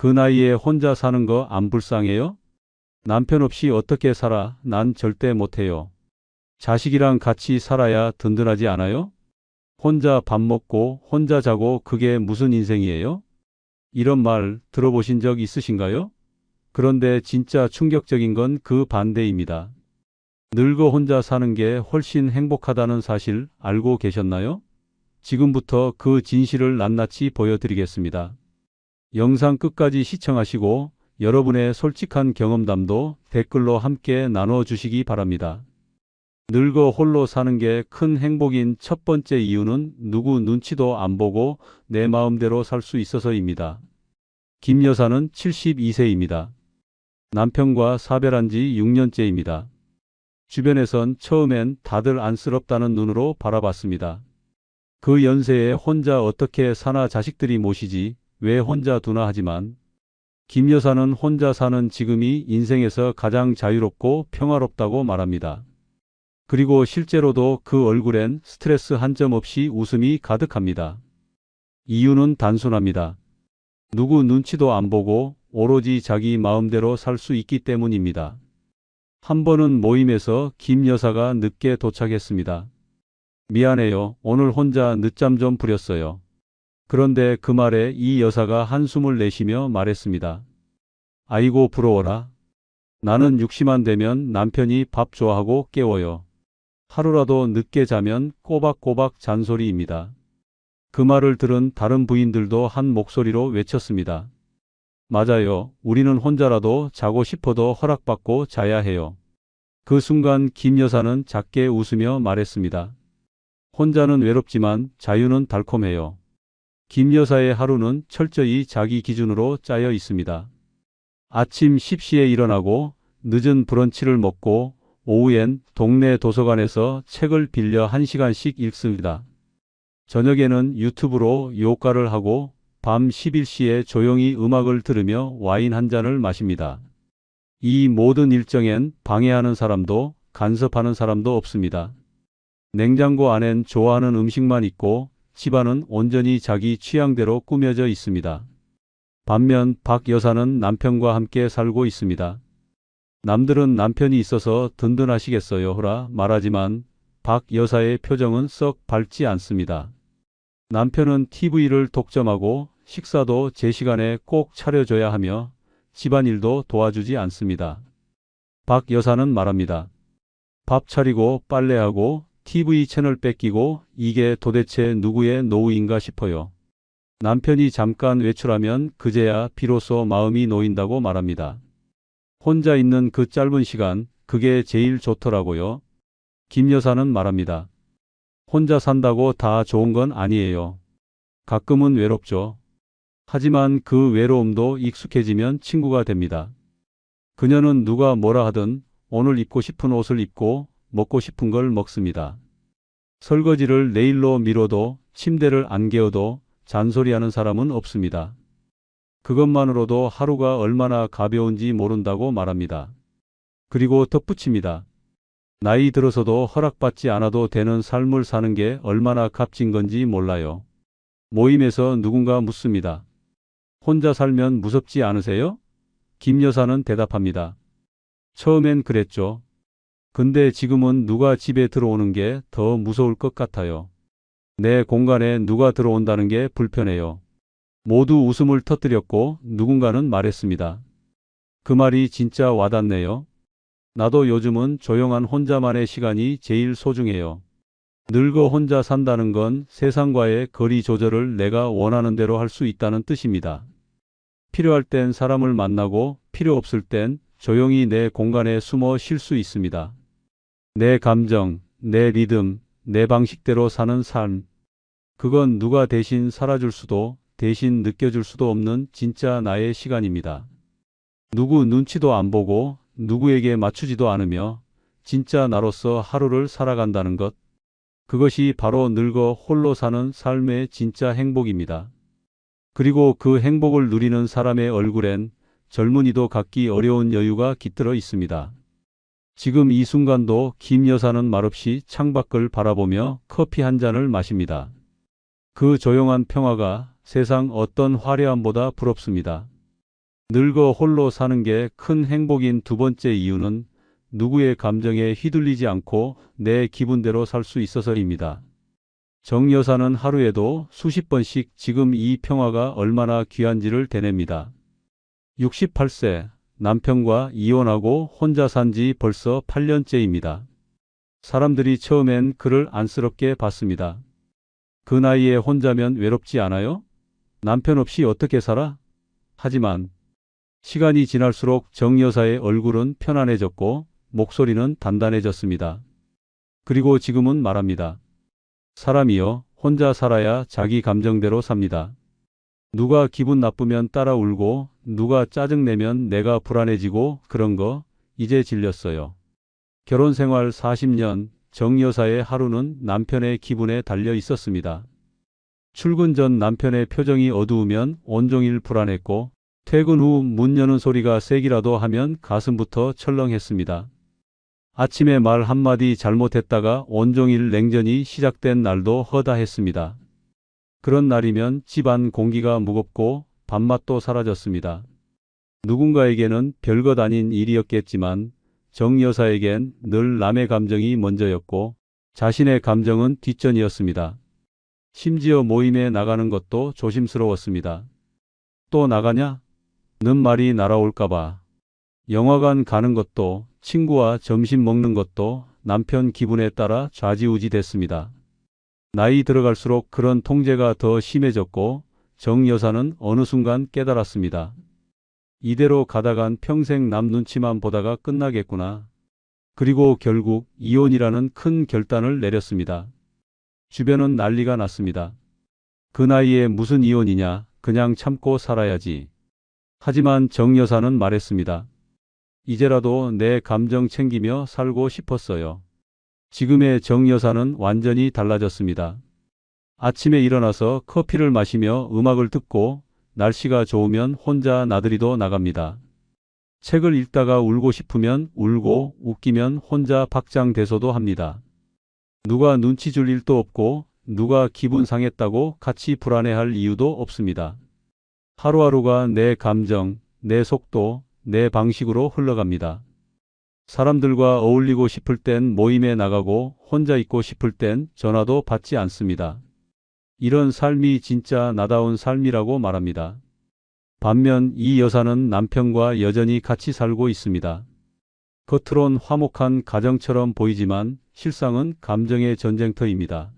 그 나이에 혼자 사는 거 안 불쌍해요? 남편 없이 어떻게 살아? 난 절대 못해요. 자식이랑 같이 살아야 든든하지 않아요? 혼자 밥 먹고 혼자 자고 그게 무슨 인생이에요? 이런 말 들어보신 적 있으신가요? 그런데 진짜 충격적인 건 그 반대입니다. 늙어 혼자 사는 게 훨씬 행복하다는 사실 알고 계셨나요? 지금부터 그 진실을 낱낱이 보여드리겠습니다. 영상 끝까지 시청하시고 여러분의 솔직한 경험담도 댓글로 함께 나눠주시기 바랍니다. 늙어 홀로 사는 게 큰 행복인 첫 번째 이유는 누구 눈치도 안 보고 내 마음대로 살 수 있어서입니다. 김 여사는 72세입니다. 남편과 사별한 지 6년째입니다. 주변에선 처음엔 다들 안쓰럽다는 눈으로 바라봤습니다. 그 연세에 혼자 어떻게 사나 자식들이 모시지 왜 혼자 두나 하지만 김 여사는 혼자 사는 지금이 인생에서 가장 자유롭고 평화롭다고 말합니다. 그리고 실제로도 그 얼굴엔 스트레스 한 점 없이 웃음이 가득합니다. 이유는 단순합니다. 누구 눈치도 안 보고 오로지 자기 마음대로 살 수 있기 때문입니다. 한 번은 모임에서 김 여사가 늦게 도착했습니다. 미안해요. 오늘 혼자 늦잠 좀 부렸어요. 그런데 그 말에 이 여사가 한숨을 내쉬며 말했습니다. 아이고 부러워라. 나는 60만 되면 남편이 밥 좋아하고 깨워요. 하루라도 늦게 자면 꼬박꼬박 잔소리입니다. 그 말을 들은 다른 부인들도 한 목소리로 외쳤습니다. 맞아요. 우리는 혼자라도 자고 싶어도 허락받고 자야 해요. 그 순간 김 여사는 작게 웃으며 말했습니다. 혼자는 외롭지만 자유는 달콤해요. 김 여사의 하루는 철저히 자기 기준으로 짜여 있습니다. 아침 10시에 일어나고 늦은 브런치를 먹고 오후엔 동네 도서관에서 책을 빌려 1시간씩 읽습니다. 저녁에는 유튜브로 요가를 하고 밤 11시에 조용히 음악을 들으며 와인 한 잔을 마십니다. 이 모든 일정엔 방해하는 사람도 간섭하는 사람도 없습니다. 냉장고 안엔 좋아하는 음식만 있고 집안은 온전히 자기 취향대로 꾸며져 있습니다. 반면 박 여사는 남편과 함께 살고 있습니다. 남들은 남편이 있어서 든든하시겠어요라 말하지만 박 여사의 표정은 썩 밝지 않습니다. 남편은 TV를 독점하고 식사도 제 시간에 꼭 차려줘야 하며 집안일도 도와주지 않습니다. 박 여사는 말합니다. 밥 차리고 빨래하고 TV 채널 뺏기고 이게 도대체 누구의 노후인가 싶어요. 남편이 잠깐 외출하면 그제야 비로소 마음이 놓인다고 말합니다. 혼자 있는 그 짧은 시간 그게 제일 좋더라고요. 김 여사는 말합니다. 혼자 산다고 다 좋은 건 아니에요. 가끔은 외롭죠. 하지만 그 외로움도 익숙해지면 친구가 됩니다. 그녀는 누가 뭐라 하든 오늘 입고 싶은 옷을 입고 먹고 싶은 걸 먹습니다. 설거지를 내일로 미뤄도 침대를 안 개어도 잔소리하는 사람은 없습니다. 그것만으로도 하루가 얼마나 가벼운지 모른다고 말합니다. 그리고 덧붙입니다. 나이 들어서도 허락받지 않아도 되는 삶을 사는 게 얼마나 값진 건지 몰라요. 모임에서 누군가 묻습니다. 혼자 살면 무섭지 않으세요? 김 여사는 대답합니다. 처음엔 그랬죠. 근데 지금은 누가 집에 들어오는 게 더 무서울 것 같아요. 내 공간에 누가 들어온다는 게 불편해요. 모두 웃음을 터뜨렸고 누군가는 말했습니다. 그 말이 진짜 와닿네요. 나도 요즘은 조용한 혼자만의 시간이 제일 소중해요. 늙어 혼자 산다는 건 세상과의 거리 조절을 내가 원하는 대로 할 수 있다는 뜻입니다. 필요할 땐 사람을 만나고 필요 없을 땐 조용히 내 공간에 숨어 쉴 수 있습니다. 내 감정, 내 리듬, 내 방식대로 사는 삶. 그건 누가 대신 살아줄 수도 대신 느껴줄 수도 없는 진짜 나의 시간입니다. 누구 눈치도 안 보고 누구에게 맞추지도 않으며 진짜 나로서 하루를 살아간다는 것. 그것이 바로 늙어 홀로 사는 삶의 진짜 행복입니다. 그리고 그 행복을 누리는 사람의 얼굴엔 젊은이도 갖기 어려운 여유가 깃들어 있습니다. 지금 이 순간도 김 여사는 말없이 창밖을 바라보며 커피 한 잔을 마십니다. 그 조용한 평화가 세상 어떤 화려함보다 부럽습니다. 늙어 홀로 사는 게 큰 행복인 두 번째 이유는 누구의 감정에 휘둘리지 않고 내 기분대로 살 수 있어서입니다. 정 여사는 하루에도 수십 번씩 지금 이 평화가 얼마나 귀한지를 되뇌입니다. 68세, 남편과 이혼하고 혼자 산 지 벌써 8년째입니다. 사람들이 처음엔 그를 안쓰럽게 봤습니다. 그 나이에 혼자면 외롭지 않아요? 남편 없이 어떻게 살아? 하지만 시간이 지날수록 정 여사의 얼굴은 편안해졌고 목소리는 단단해졌습니다. 그리고 지금은 말합니다. 사람이요, 혼자 살아야 자기 감정대로 삽니다. 누가 기분 나쁘면 따라 울고 누가 짜증내면 내가 불안해지고 그런 거 이제 질렸어요. 결혼 생활 40년, 정 여사의 하루는 남편의 기분에 달려 있었습니다. 출근 전 남편의 표정이 어두우면 온종일 불안했고 퇴근 후 문 여는 소리가 세기라도 하면 가슴부터 철렁했습니다. 아침에 말 한마디 잘못했다가 온종일 냉전이 시작된 날도 허다했습니다. 그런 날이면 집안 공기가 무겁고 밥맛도 사라졌습니다. 누군가에게는 별것 아닌 일이었겠지만 정 여사에겐 늘 남의 감정이 먼저였고 자신의 감정은 뒷전이었습니다. 심지어 모임에 나가는 것도 조심스러웠습니다. 또 나가냐? 는 말이 날아올까봐. 영화관 가는 것도 친구와 점심 먹는 것도 남편 기분에 따라 좌지우지 됐습니다. 나이 들어갈수록 그런 통제가 더 심해졌고 정 여사는 어느 순간 깨달았습니다. 이대로 가다간 평생 남 눈치만 보다가 끝나겠구나. 그리고 결국 이혼이라는 큰 결단을 내렸습니다. 주변은 난리가 났습니다. 그 나이에 무슨 이혼이냐, 그냥 참고 살아야지. 하지만 정 여사는 말했습니다. 이제라도 내 감정 챙기며 살고 싶었어요. 지금의 정 여사는 완전히 달라졌습니다. 아침에 일어나서 커피를 마시며 음악을 듣고 날씨가 좋으면 혼자 나들이도 나갑니다. 책을 읽다가 울고 싶으면 울고 웃기면 혼자 박장대소도 합니다. 누가 눈치 줄 일도 없고 누가 기분 상했다고 같이 불안해할 이유도 없습니다. 하루하루가 내 감정, 내 속도, 내 방식으로 흘러갑니다. 사람들과 어울리고 싶을 땐 모임에 나가고 혼자 있고 싶을 땐 전화도 받지 않습니다. 이런 삶이 진짜 나다운 삶이라고 말합니다. 반면 이 여사는 남편과 여전히 같이 살고 있습니다. 겉으론 화목한 가정처럼 보이지만 실상은 감정의 전쟁터입니다.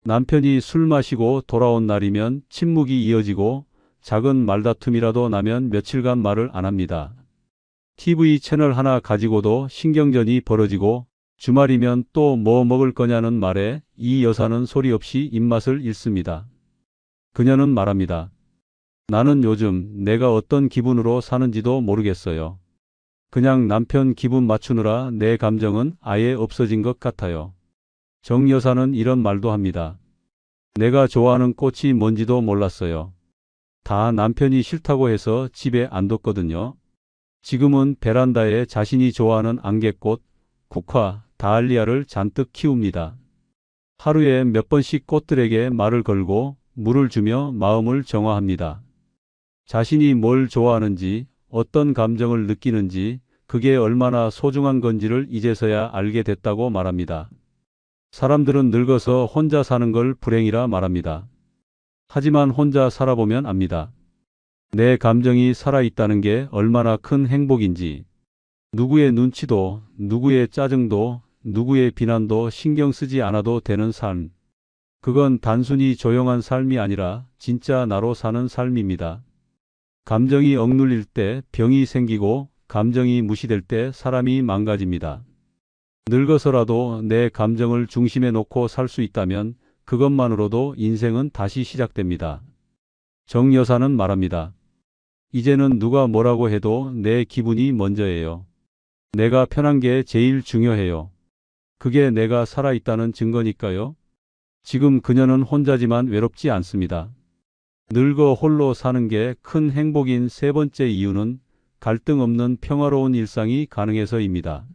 남편이 술 마시고 돌아온 날이면 침묵이 이어지고 작은 말다툼이라도 나면 며칠간 말을 안 합니다. TV 채널 하나 가지고도 신경전이 벌어지고 주말이면 또 뭐 먹을 거냐는 말에 이 여사는 소리 없이 입맛을 잃습니다. 그녀는 말합니다. 나는 요즘 내가 어떤 기분으로 사는지도 모르겠어요. 그냥 남편 기분 맞추느라 내 감정은 아예 없어진 것 같아요. 정 여사는 이런 말도 합니다. 내가 좋아하는 꽃이 뭔지도 몰랐어요. 다 남편이 싫다고 해서 집에 안 뒀거든요. 지금은 베란다에 자신이 좋아하는 안개꽃, 국화, 다알리아를 잔뜩 키웁니다. 하루에 몇 번씩 꽃들에게 말을 걸고 물을 주며 마음을 정화합니다. 자신이 뭘 좋아하는지, 어떤 감정을 느끼는지, 그게 얼마나 소중한 건지를 이제서야 알게 됐다고 말합니다. 사람들은 늙어서 혼자 사는 걸 불행이라 말합니다. 하지만 혼자 살아보면 압니다. 내 감정이 살아있다는 게 얼마나 큰 행복인지. 누구의 눈치도, 누구의 짜증도, 누구의 비난도 신경 쓰지 않아도 되는 삶. 그건 단순히 조용한 삶이 아니라 진짜 나로 사는 삶입니다. 감정이 억눌릴 때 병이 생기고 감정이 무시될 때 사람이 망가집니다. 늙어서라도 내 감정을 중심에 놓고 살 수 있다면 그것만으로도 인생은 다시 시작됩니다. 정 여사는 말합니다. 이제는 누가 뭐라고 해도 내 기분이 먼저예요. 내가 편한 게 제일 중요해요. 그게 내가 살아있다는 증거니까요. 지금 그녀는 혼자지만 외롭지 않습니다. 늙어 홀로 사는 게 큰 행복인 세 번째 이유는 갈등 없는 평화로운 일상이 가능해서입니다.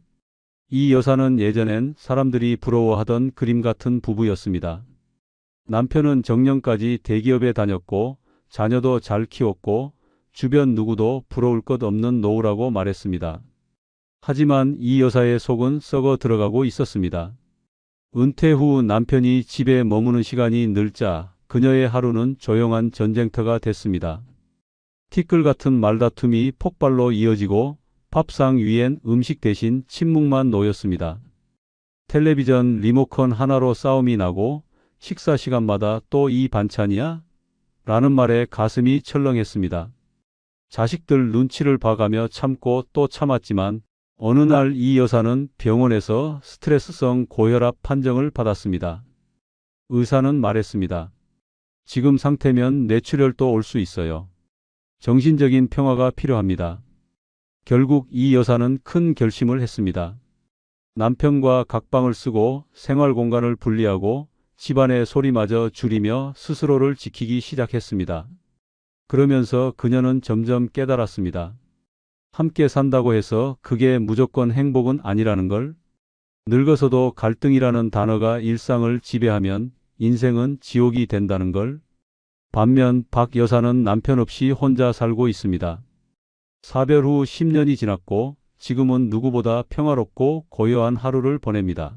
이 여사는 예전엔 사람들이 부러워하던 그림 같은 부부였습니다. 남편은 정년까지 대기업에 다녔고 자녀도 잘 키웠고 주변 누구도 부러울 것 없는 노후라고 말했습니다. 하지만 이 여사의 속은 썩어 들어가고 있었습니다. 은퇴 후 남편이 집에 머무는 시간이 늘자 그녀의 하루는 조용한 전쟁터가 됐습니다. 티끌 같은 말다툼이 폭발로 이어지고 밥상 위엔 음식 대신 침묵만 놓였습니다. 텔레비전 리모컨 하나로 싸움이 나고 식사 시간마다 또 이 반찬이야? 라는 말에 가슴이 철렁했습니다. 자식들 눈치를 봐가며 참고 또 참았지만 어느 날 이 여사는 병원에서 스트레스성 고혈압 판정을 받았습니다. 의사는 말했습니다. 지금 상태면 뇌출혈도 올 수 있어요. 정신적인 평화가 필요합니다. 결국 이 여사는 큰 결심을 했습니다. 남편과 각방을 쓰고 생활 공간을 분리하고 집안의 소리마저 줄이며 스스로를 지키기 시작했습니다. 그러면서 그녀는 점점 깨달았습니다. 함께 산다고 해서 그게 무조건 행복은 아니라는 걸, 늙어서도 갈등이라는 단어가 일상을 지배하면 인생은 지옥이 된다는 걸. 반면 박 여사는 남편 없이 혼자 살고 있습니다. 사별 후 10년이 지났고 지금은 누구보다 평화롭고 고요한 하루를 보냅니다.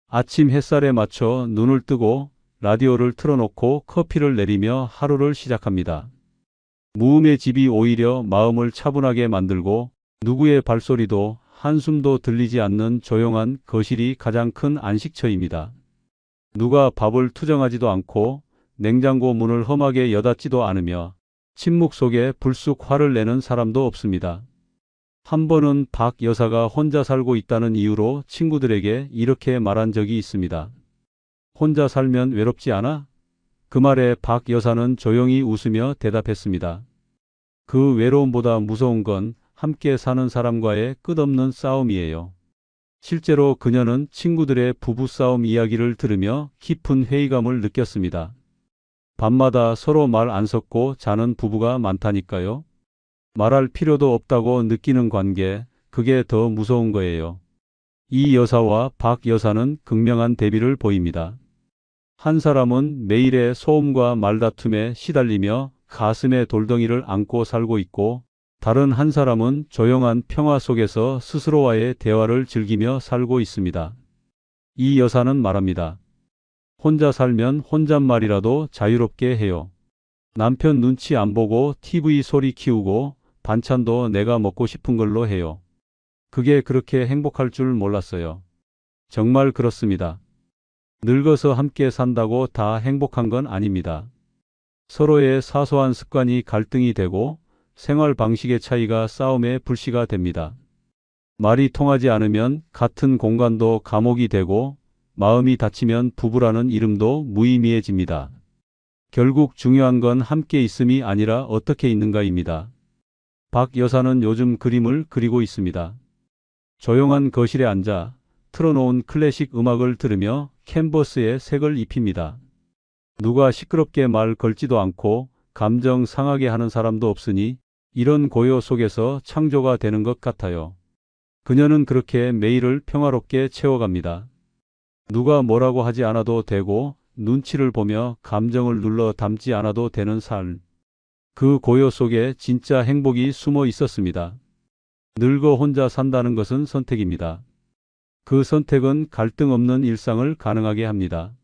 아침 햇살에 맞춰 눈을 뜨고 라디오를 틀어놓고 커피를 내리며 하루를 시작합니다. 무음의 집이 오히려 마음을 차분하게 만들고 누구의 발소리도 한숨도 들리지 않는 조용한 거실이 가장 큰 안식처입니다. 누가 밥을 투정하지도 않고 냉장고 문을 험하게 여닫지도 않으며 침묵 속에 불쑥 화를 내는 사람도 없습니다. 한 번은 박 여사가 혼자 살고 있다는 이유로 친구들에게 이렇게 말한 적이 있습니다. 혼자 살면 외롭지 않아? 그 말에 박 여사는 조용히 웃으며 대답했습니다. 그 외로움보다 무서운 건 함께 사는 사람과의 끝없는 싸움이에요. 실제로 그녀는 친구들의 부부싸움 이야기를 들으며 깊은 회의감을 느꼈습니다. 밤마다 서로 말 안 섞고 자는 부부가 많다니까요. 말할 필요도 없다고 느끼는 관계, 그게 더 무서운 거예요. 이 여사와 박 여사는 극명한 대비를 보입니다. 한 사람은 매일의 소음과 말다툼에 시달리며 가슴에 돌덩이를 안고 살고 있고, 다른 한 사람은 조용한 평화 속에서 스스로와의 대화를 즐기며 살고 있습니다. 이 여사는 말합니다. 혼자 살면 혼잣말이라도 자유롭게 해요. 남편 눈치 안 보고 TV 소리 키우고 반찬도 내가 먹고 싶은 걸로 해요. 그게 그렇게 행복할 줄 몰랐어요. 정말 그렇습니다. 늙어서 함께 산다고 다 행복한 건 아닙니다. 서로의 사소한 습관이 갈등이 되고 생활 방식의 차이가 싸움의 불씨가 됩니다. 말이 통하지 않으면 같은 공간도 감옥이 되고 마음이 다치면 부부라는 이름도 무의미해집니다. 결국 중요한 건 함께 있음이 아니라 어떻게 있는가입니다. 박 여사는 요즘 그림을 그리고 있습니다. 조용한 거실에 앉아 틀어놓은 클래식 음악을 들으며 캔버스에 색을 입힙니다. 누가 시끄럽게 말 걸지도 않고 감정 상하게 하는 사람도 없으니 이런 고요 속에서 창조가 되는 것 같아요. 그녀는 그렇게 매일을 평화롭게 채워갑니다. 누가 뭐라고 하지 않아도 되고 눈치를 보며 감정을 눌러 담지 않아도 되는 삶. 그 고요 속에 진짜 행복이 숨어 있었습니다. 늙어 혼자 산다는 것은 선택입니다. 그 선택은 갈등 없는 일상을 가능하게 합니다.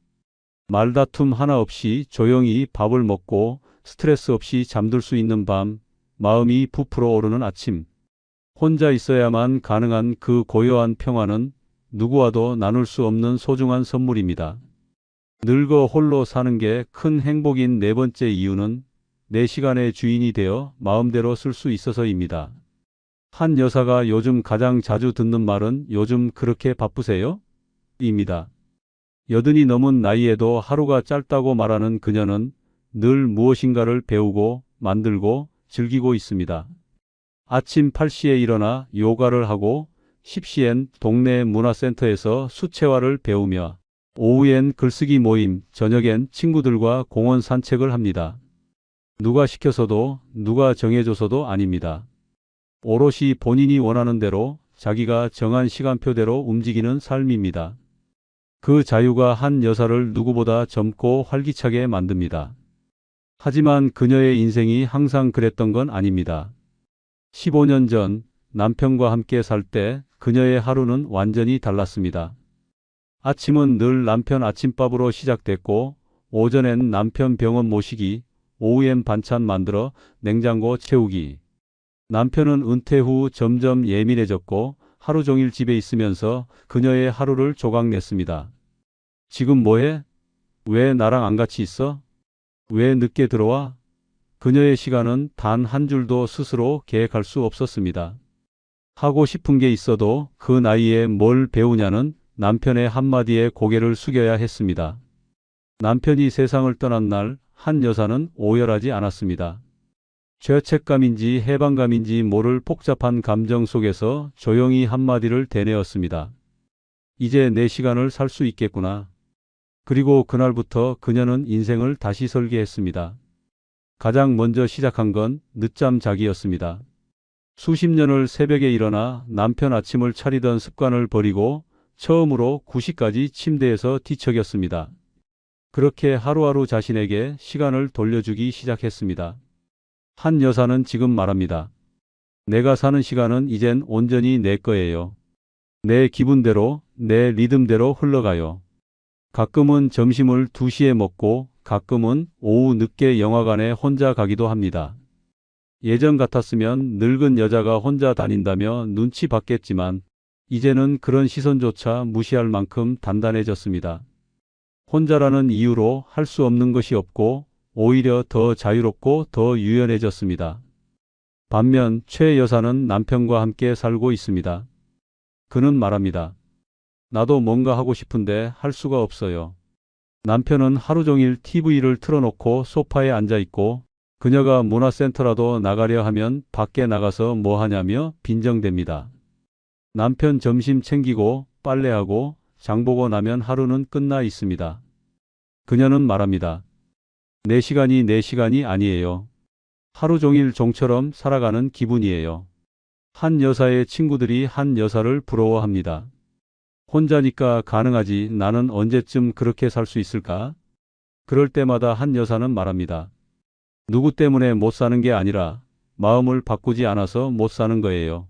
말다툼 하나 없이 조용히 밥을 먹고 스트레스 없이 잠들 수 있는 밤, 마음이 부풀어 오르는 아침. 혼자 있어야만 가능한 그 고요한 평화는 누구와도 나눌 수 없는 소중한 선물입니다. 늙어 홀로 사는 게 큰 행복인 네 번째 이유는 내 시간의 주인이 되어 마음대로 쓸 수 있어서입니다. 한 여사가 요즘 가장 자주 듣는 말은 요즘 그렇게 바쁘세요? 입니다. 80이 넘은 나이에도 하루가 짧다고 말하는 그녀는 늘 무엇인가를 배우고 만들고 즐기고 있습니다. 아침 8시에 일어나 요가를 하고 10시엔 동네 문화센터에서 수채화를 배우며 오후엔 글쓰기 모임, 저녁엔 친구들과 공원 산책을 합니다. 누가 시켜서도 누가 정해줘서도 아닙니다. 오롯이 본인이 원하는 대로 자기가 정한 시간표대로 움직이는 삶입니다. 그 자유가 한 여사를 누구보다 젊고 활기차게 만듭니다. 하지만 그녀의 인생이 항상 그랬던 건 아닙니다. 15년 전 남편과 함께 살 때 그녀의 하루는 완전히 달랐습니다. 아침은 늘 남편 아침밥으로 시작됐고, 오전엔 남편 병원 모시기, 오후엔 반찬 만들어 냉장고 채우기. 남편은 은퇴 후 점점 예민해졌고 하루 종일 집에 있으면서 그녀의 하루를 조각냈습니다. 지금 뭐해? 왜 나랑 안 같이 있어? 왜 늦게 들어와? 그녀의 시간은 단 한 줄도 스스로 계획할 수 없었습니다. 하고 싶은 게 있어도 그 나이에 뭘 배우냐는 남편의 한마디에 고개를 숙여야 했습니다. 남편이 세상을 떠난 날 한 여사는 오열하지 않았습니다. 죄책감인지 해방감인지 모를 복잡한 감정 속에서 조용히 한마디를 되뇌었습니다. 이제 내 시간을 살 수 있겠구나. 그리고 그날부터 그녀는 인생을 다시 설계했습니다. 가장 먼저 시작한 건 늦잠 자기였습니다. 수십 년을 새벽에 일어나 남편 아침을 차리던 습관을 버리고 처음으로 9시까지 침대에서 뒤척였습니다. 그렇게 하루하루 자신에게 시간을 돌려주기 시작했습니다. 한 여사는 지금 말합니다. 내가 사는 시간은 이젠 온전히 내 거예요. 내 기분대로, 내 리듬대로 흘러가요. 가끔은 점심을 2시에 먹고 가끔은 오후 늦게 영화관에 혼자 가기도 합니다. 예전 같았으면 늙은 여자가 혼자 다닌다며 눈치 받겠지만 이제는 그런 시선조차 무시할 만큼 단단해졌습니다. 혼자라는 이유로 할 수 없는 것이 없고 오히려 더 자유롭고 더 유연해졌습니다. 반면 최 여사는 남편과 함께 살고 있습니다. 그는 말합니다. 나도 뭔가 하고 싶은데 할 수가 없어요. 남편은 하루 종일 TV를 틀어놓고 소파에 앉아 있고 그녀가 문화센터라도 나가려 하면 밖에 나가서 뭐 하냐며 빈정댑니다. 남편 점심 챙기고 빨래하고 장보고 나면 하루는 끝나 있습니다. 그녀는 말합니다. 내 시간이 아니에요. 하루 종일 종처럼 살아가는 기분이에요. 한 여사의 친구들이 한 여사를 부러워합니다. 혼자니까 가능하지 나는 언제쯤 그렇게 살 수 있을까? 그럴 때마다 한 여사는 말합니다. 누구 때문에 못 사는 게 아니라 마음을 바꾸지 않아서 못 사는 거예요.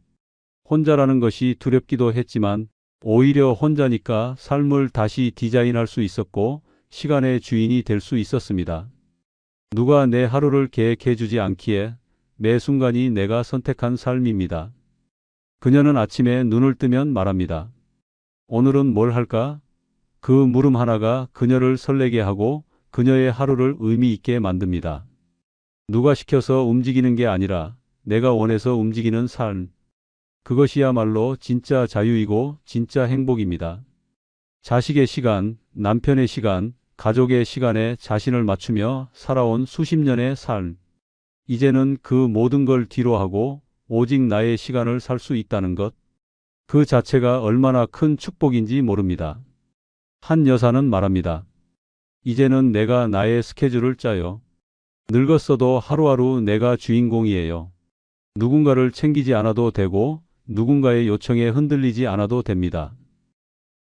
혼자라는 것이 두렵기도 했지만 오히려 혼자니까 삶을 다시 디자인할 수 있었고 시간의 주인이 될 수 있었습니다. 누가 내 하루를 계획해 주지 않기에 매 순간이 내가 선택한 삶입니다. 그녀는 아침에 눈을 뜨면 말합니다. 오늘은 뭘 할까? 그 물음 하나가 그녀를 설레게 하고 그녀의 하루를 의미 있게 만듭니다. 누가 시켜서 움직이는 게 아니라 내가 원해서 움직이는 삶. 그것이야말로 진짜 자유이고 진짜 행복입니다. 자식의 시간, 남편의 시간, 가족의 시간에 자신을 맞추며 살아온 수십 년의 삶. 이제는 그 모든 걸 뒤로하고 오직 나의 시간을 살 수 있다는 것. 그 자체가 얼마나 큰 축복인지 모릅니다. 한 여사는 말합니다. 이제는 내가 나의 스케줄을 짜요. 늙었어도 하루하루 내가 주인공이에요. 누군가를 챙기지 않아도 되고 누군가의 요청에 흔들리지 않아도 됩니다.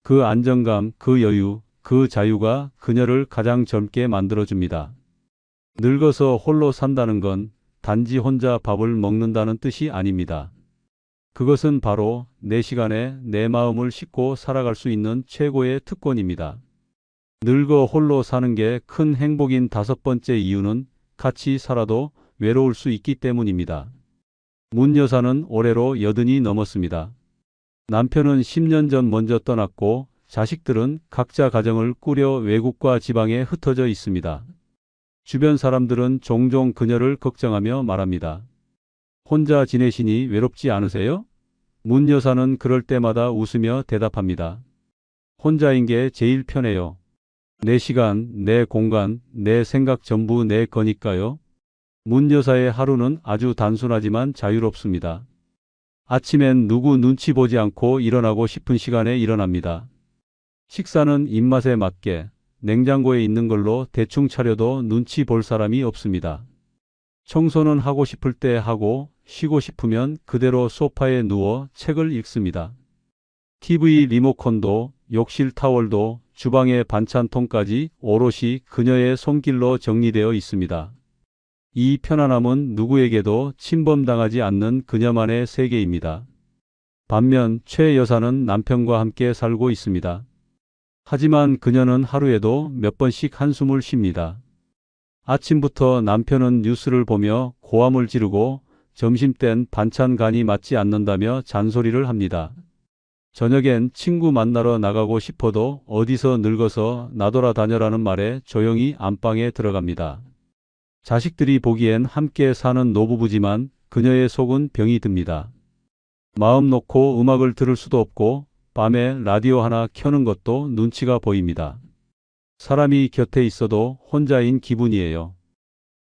그 안정감, 그 여유, 그 자유가 그녀를 가장 젊게 만들어줍니다. 늙어서 홀로 산다는 건 단지 혼자 밥을 먹는다는 뜻이 아닙니다. 그것은 바로 내 시간에 내 마음을 싣고 살아갈 수 있는 최고의 특권입니다. 늙어 홀로 사는 게 큰 행복인 5번째 이유는 같이 살아도 외로울 수 있기 때문입니다. 문 여사는 올해로 80이 넘었습니다. 남편은 10년 전 먼저 떠났고 자식들은 각자 가정을 꾸려 외국과 지방에 흩어져 있습니다. 주변 사람들은 종종 그녀를 걱정하며 말합니다. 혼자 지내시니 외롭지 않으세요? 문 여사는 그럴 때마다 웃으며 대답합니다. 혼자인 게 제일 편해요. 내 시간, 내 공간, 내 생각 전부 내 거니까요. 문 여사의 하루는 아주 단순하지만 자유롭습니다. 아침엔 누구 눈치 보지 않고 일어나고 싶은 시간에 일어납니다. 식사는 입맛에 맞게 냉장고에 있는 걸로 대충 차려도 눈치 볼 사람이 없습니다. 청소는 하고 싶을 때 하고 쉬고 싶으면 그대로 소파에 누워 책을 읽습니다. TV 리모컨도 욕실 타월도 주방의 반찬통까지 오롯이 그녀의 손길로 정리되어 있습니다. 이 편안함은 누구에게도 침범당하지 않는 그녀만의 세계입니다. 반면 최 여사는 남편과 함께 살고 있습니다. 하지만 그녀는 하루에도 몇 번씩 한숨을 쉽니다. 아침부터 남편은 뉴스를 보며 고함을 지르고 점심땐 반찬 간이 맞지 않는다며 잔소리를 합니다. 저녁엔 친구 만나러 나가고 싶어도 어디서 늙어서 나돌아다녀라는 말에 조용히 안방에 들어갑니다. 자식들이 보기엔 함께 사는 노부부지만 그녀의 속은 병이 듭니다. 마음 놓고 음악을 들을 수도 없고 밤에 라디오 하나 켜는 것도 눈치가 보입니다. 사람이 곁에 있어도 혼자인 기분이에요.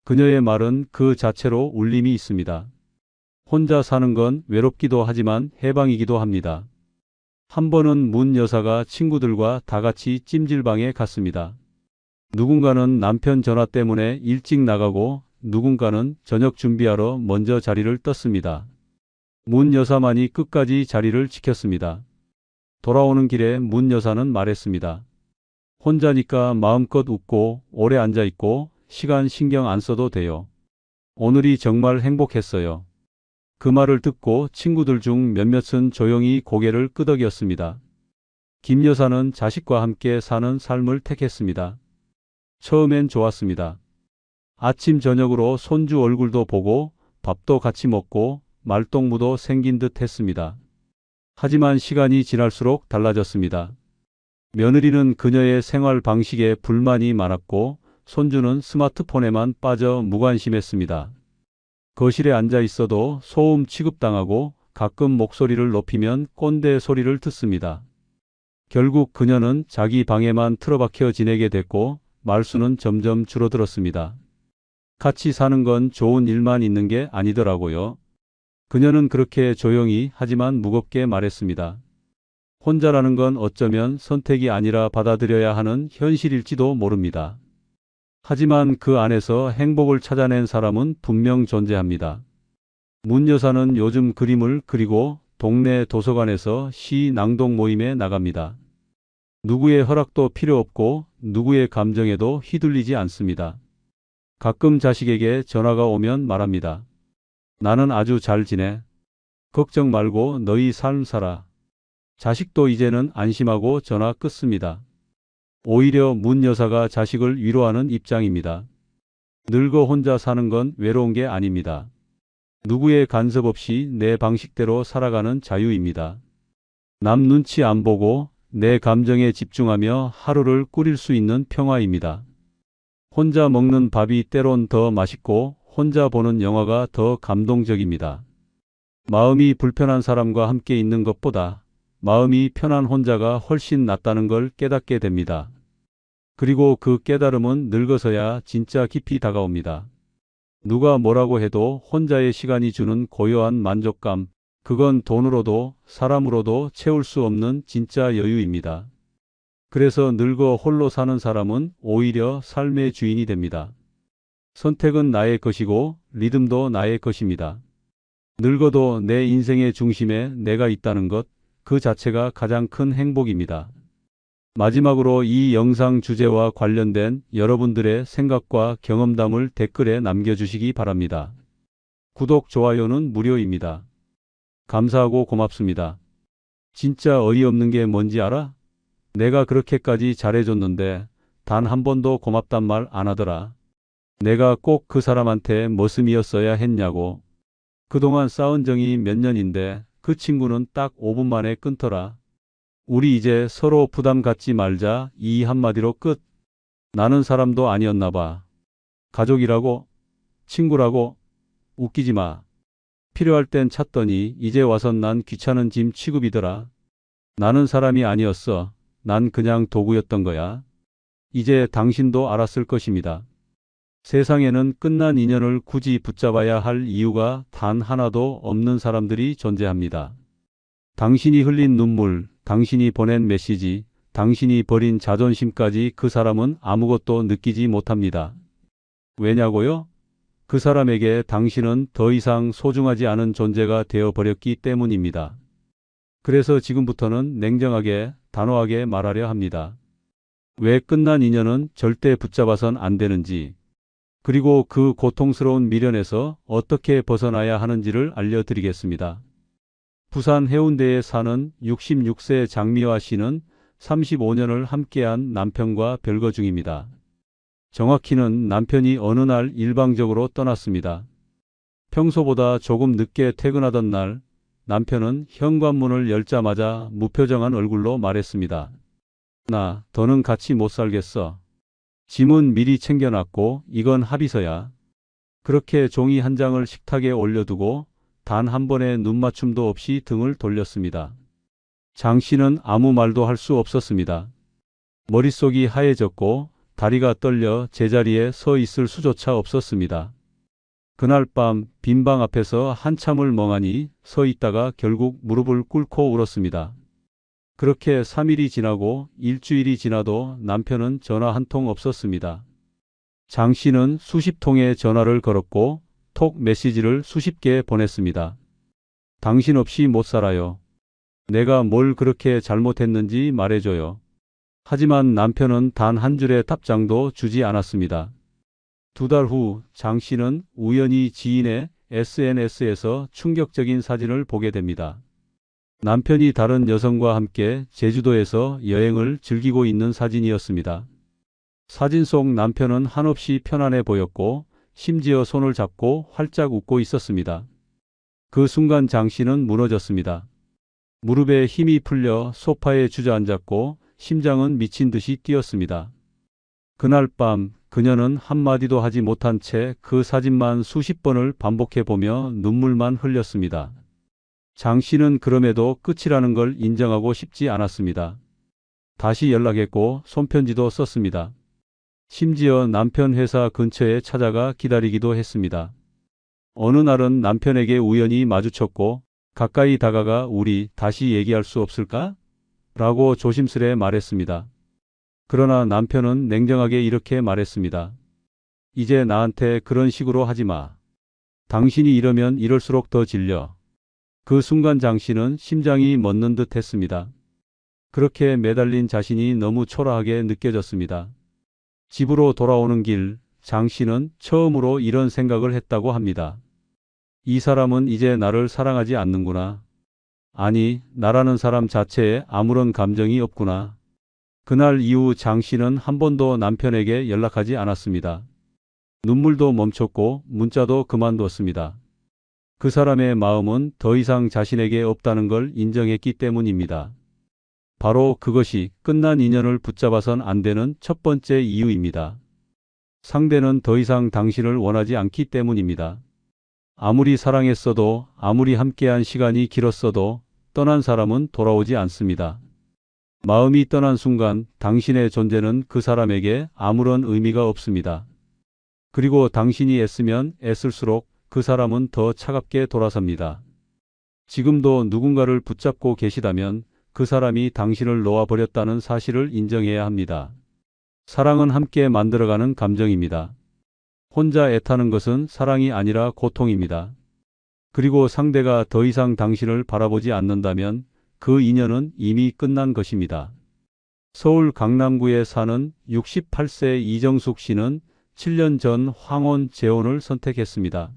그녀의 말은 그 자체로 울림이 있습니다. 혼자 사는 건 외롭기도 하지만 해방이기도 합니다. 한 번은 문 여사가 친구들과 다 같이 찜질방에 갔습니다. 누군가는 남편 전화 때문에 일찍 나가고 누군가는 저녁 준비하러 먼저 자리를 떴습니다. 문 여사만이 끝까지 자리를 지켰습니다. 돌아오는 길에 문 여사는 말했습니다. 혼자니까 마음껏 웃고 오래 앉아있고 시간 신경 안 써도 돼요. 오늘이 정말 행복했어요. 그 말을 듣고 친구들 중 몇몇은 조용히 고개를 끄덕였습니다. 김 여사는 자식과 함께 사는 삶을 택했습니다. 처음엔 좋았습니다. 아침 저녁으로 손주 얼굴도 보고 밥도 같이 먹고 말동무도 생긴 듯 했습니다. 하지만 시간이 지날수록 달라졌습니다. 며느리는 그녀의 생활 방식에 불만이 많았고 손주는 스마트폰에만 빠져 무관심했습니다. 거실에 앉아 있어도 소음 취급당하고 가끔 목소리를 높이면 꼰대 소리를 듣습니다. 결국 그녀는 자기 방에만 틀어박혀 지내게 됐고 말수는 점점 줄어들었습니다. 같이 사는 건 좋은 일만 있는 게 아니더라고요. 그녀는 그렇게 조용히 하지만 무겁게 말했습니다. 혼자라는 건 어쩌면 선택이 아니라 받아들여야 하는 현실일지도 모릅니다. 하지만 그 안에서 행복을 찾아낸 사람은 분명 존재합니다. 문 여사는 요즘 그림을 그리고 동네 도서관에서 시 낭독 모임에 나갑니다. 누구의 허락도 필요 없고 누구의 감정에도 휘둘리지 않습니다. 가끔 자식에게 전화가 오면 말합니다. 나는 아주 잘 지내. 걱정 말고 너희 삶 살아. 자식도 이제는 안심하고 전화 끊습니다. 오히려 문 여사가 자식을 위로하는 입장입니다. 늙어 혼자 사는 건 외로운 게 아닙니다. 누구의 간섭 없이 내 방식대로 살아가는 자유입니다. 남 눈치 안 보고 내 감정에 집중하며 하루를 꾸릴 수 있는 평화입니다. 혼자 먹는 밥이 때론 더 맛있고 혼자 보는 영화가 더 감동적입니다. 마음이 불편한 사람과 함께 있는 것보다 마음이 편한 혼자가 훨씬 낫다는 걸 깨닫게 됩니다. 그리고 그 깨달음은 늙어서야 진짜 깊이 다가옵니다. 누가 뭐라고 해도 혼자의 시간이 주는 고요한 만족감, 그건 돈으로도 사람으로도 채울 수 없는 진짜 여유입니다. 그래서 늙어 홀로 사는 사람은 오히려 삶의 주인이 됩니다. 선택은 나의 것이고 리듬도 나의 것입니다. 늙어도 내 인생의 중심에 내가 있다는 것, 그 자체가 가장 큰 행복입니다. 마지막으로 이 영상 주제와 관련된 여러분들의 생각과 경험담을 댓글에 남겨주시기 바랍니다. 구독, 좋아요는 무료입니다. 감사하고 고맙습니다. 진짜 어이없는 게 뭔지 알아? 내가 그렇게까지 잘해줬는데 단 한 번도 고맙단 말 안 하더라. 내가 꼭 그 사람한테 머슴이었어야 했냐고. 그동안 쌓은 정이 몇 년인데 그 친구는 딱 5분 만에 끊더라. 우리 이제 서로 부담 갖지 말자, 이 한마디로 끝. 나는 사람도 아니었나 봐. 가족이라고? 친구라고? 웃기지 마. 필요할 땐 찾더니 이제 와선 난 귀찮은 짐 취급이더라. 나는 사람이 아니었어. 난 그냥 도구였던 거야. 이제 당신도 알았을 것입니다. 세상에는 끝난 인연을 굳이 붙잡아야 할 이유가 단 하나도 없는 사람들이 존재합니다. 당신이 흘린 눈물, 당신이 보낸 메시지, 당신이 버린 자존심까지 그 사람은 아무것도 느끼지 못합니다. 왜냐고요? 그 사람에게 당신은 더 이상 소중하지 않은 존재가 되어버렸기 때문입니다. 그래서 지금부터는 냉정하게, 단호하게 말하려 합니다. 왜 끝난 인연은 절대 붙잡아선 안 되는지, 그리고 그 고통스러운 미련에서 어떻게 벗어나야 하는지를 알려드리겠습니다. 부산 해운대에 사는 66세 장미화 씨는 35년을 함께한 남편과 별거 중입니다. 정확히는 남편이 어느 날 일방적으로 떠났습니다. 평소보다 조금 늦게 퇴근하던 날 남편은 현관문을 열자마자 무표정한 얼굴로 말했습니다. 나 더는 같이 못 살겠어. 짐은 미리 챙겨놨고 이건 합의서야. 그렇게 종이 한 장을 식탁에 올려두고 단 한 번의 눈맞춤도 없이 등을 돌렸습니다. 장 씨는 아무 말도 할 수 없었습니다. 머릿속이 하얘졌고 다리가 떨려 제자리에 서 있을 수조차 없었습니다. 그날 밤 빈 방 앞에서 한참을 멍하니 서 있다가 결국 무릎을 꿇고 울었습니다. 그렇게 3일이 지나고 일주일이 지나도 남편은 전화 한 통 없었습니다. 장 씨는 수십 통의 전화를 걸었고 톡 메시지를 수십 개 보냈습니다. 당신 없이 못 살아요. 내가 뭘 그렇게 잘못했는지 말해줘요. 하지만 남편은 단 한 줄의 답장도 주지 않았습니다. 2달 후 장 씨는 우연히 지인의 SNS에서 충격적인 사진을 보게 됩니다. 남편이 다른 여성과 함께 제주도에서 여행을 즐기고 있는 사진이었습니다. 사진 속 남편은 한없이 편안해 보였고 심지어 손을 잡고 활짝 웃고 있었습니다. 그 순간 장 씨는 무너졌습니다. 무릎에 힘이 풀려 소파에 주저앉았고 심장은 미친 듯이 뛰었습니다. 그날 밤 그녀는 한마디도 하지 못한 채 그 사진만 수십 번을 반복해 보며 눈물만 흘렸습니다. 장 씨는 그럼에도 끝이라는 걸 인정하고 싶지 않았습니다. 다시 연락했고 손편지도 썼습니다. 심지어 남편 회사 근처에 찾아가 기다리기도 했습니다. 어느 날은 남편에게 우연히 마주쳤고 가까이 다가가 우리 다시 얘기할 수 없을까? 라고 조심스레 말했습니다. 그러나 남편은 냉정하게 이렇게 말했습니다. 이제 나한테 그런 식으로 하지 마. 당신이 이러면 이럴수록 더 질려. 그 순간 장 씨는 심장이 멎는 듯 했습니다. 그렇게 매달린 자신이 너무 초라하게 느껴졌습니다. 집으로 돌아오는 길, 장 씨는 처음으로 이런 생각을 했다고 합니다. 이 사람은 이제 나를 사랑하지 않는구나. 아니, 나라는 사람 자체에 아무런 감정이 없구나. 그날 이후 장 씨는 한 번도 남편에게 연락하지 않았습니다. 눈물도 멈췄고 문자도 그만뒀습니다. 그 사람의 마음은 더 이상 자신에게 없다는 걸 인정했기 때문입니다. 바로 그것이 끝난 인연을 붙잡아선 안 되는 첫 번째 이유입니다. 상대는 더 이상 당신을 원하지 않기 때문입니다. 아무리 사랑했어도 아무리 함께한 시간이 길었어도 떠난 사람은 돌아오지 않습니다. 마음이 떠난 순간 당신의 존재는 그 사람에게 아무런 의미가 없습니다. 그리고 당신이 애쓰면 애쓸수록 그 사람은 더 차갑게 돌아섭니다. 지금도 누군가를 붙잡고 계시다면 그 사람이 당신을 놓아버렸다는 사실을 인정해야 합니다. 사랑은 함께 만들어가는 감정입니다. 혼자 애타는 것은 사랑이 아니라 고통입니다. 그리고 상대가 더 이상 당신을 바라보지 않는다면 그 인연은 이미 끝난 것입니다. 서울 강남구에 사는 68세 이정숙 씨는 7년 전 황혼 재혼을 선택했습니다.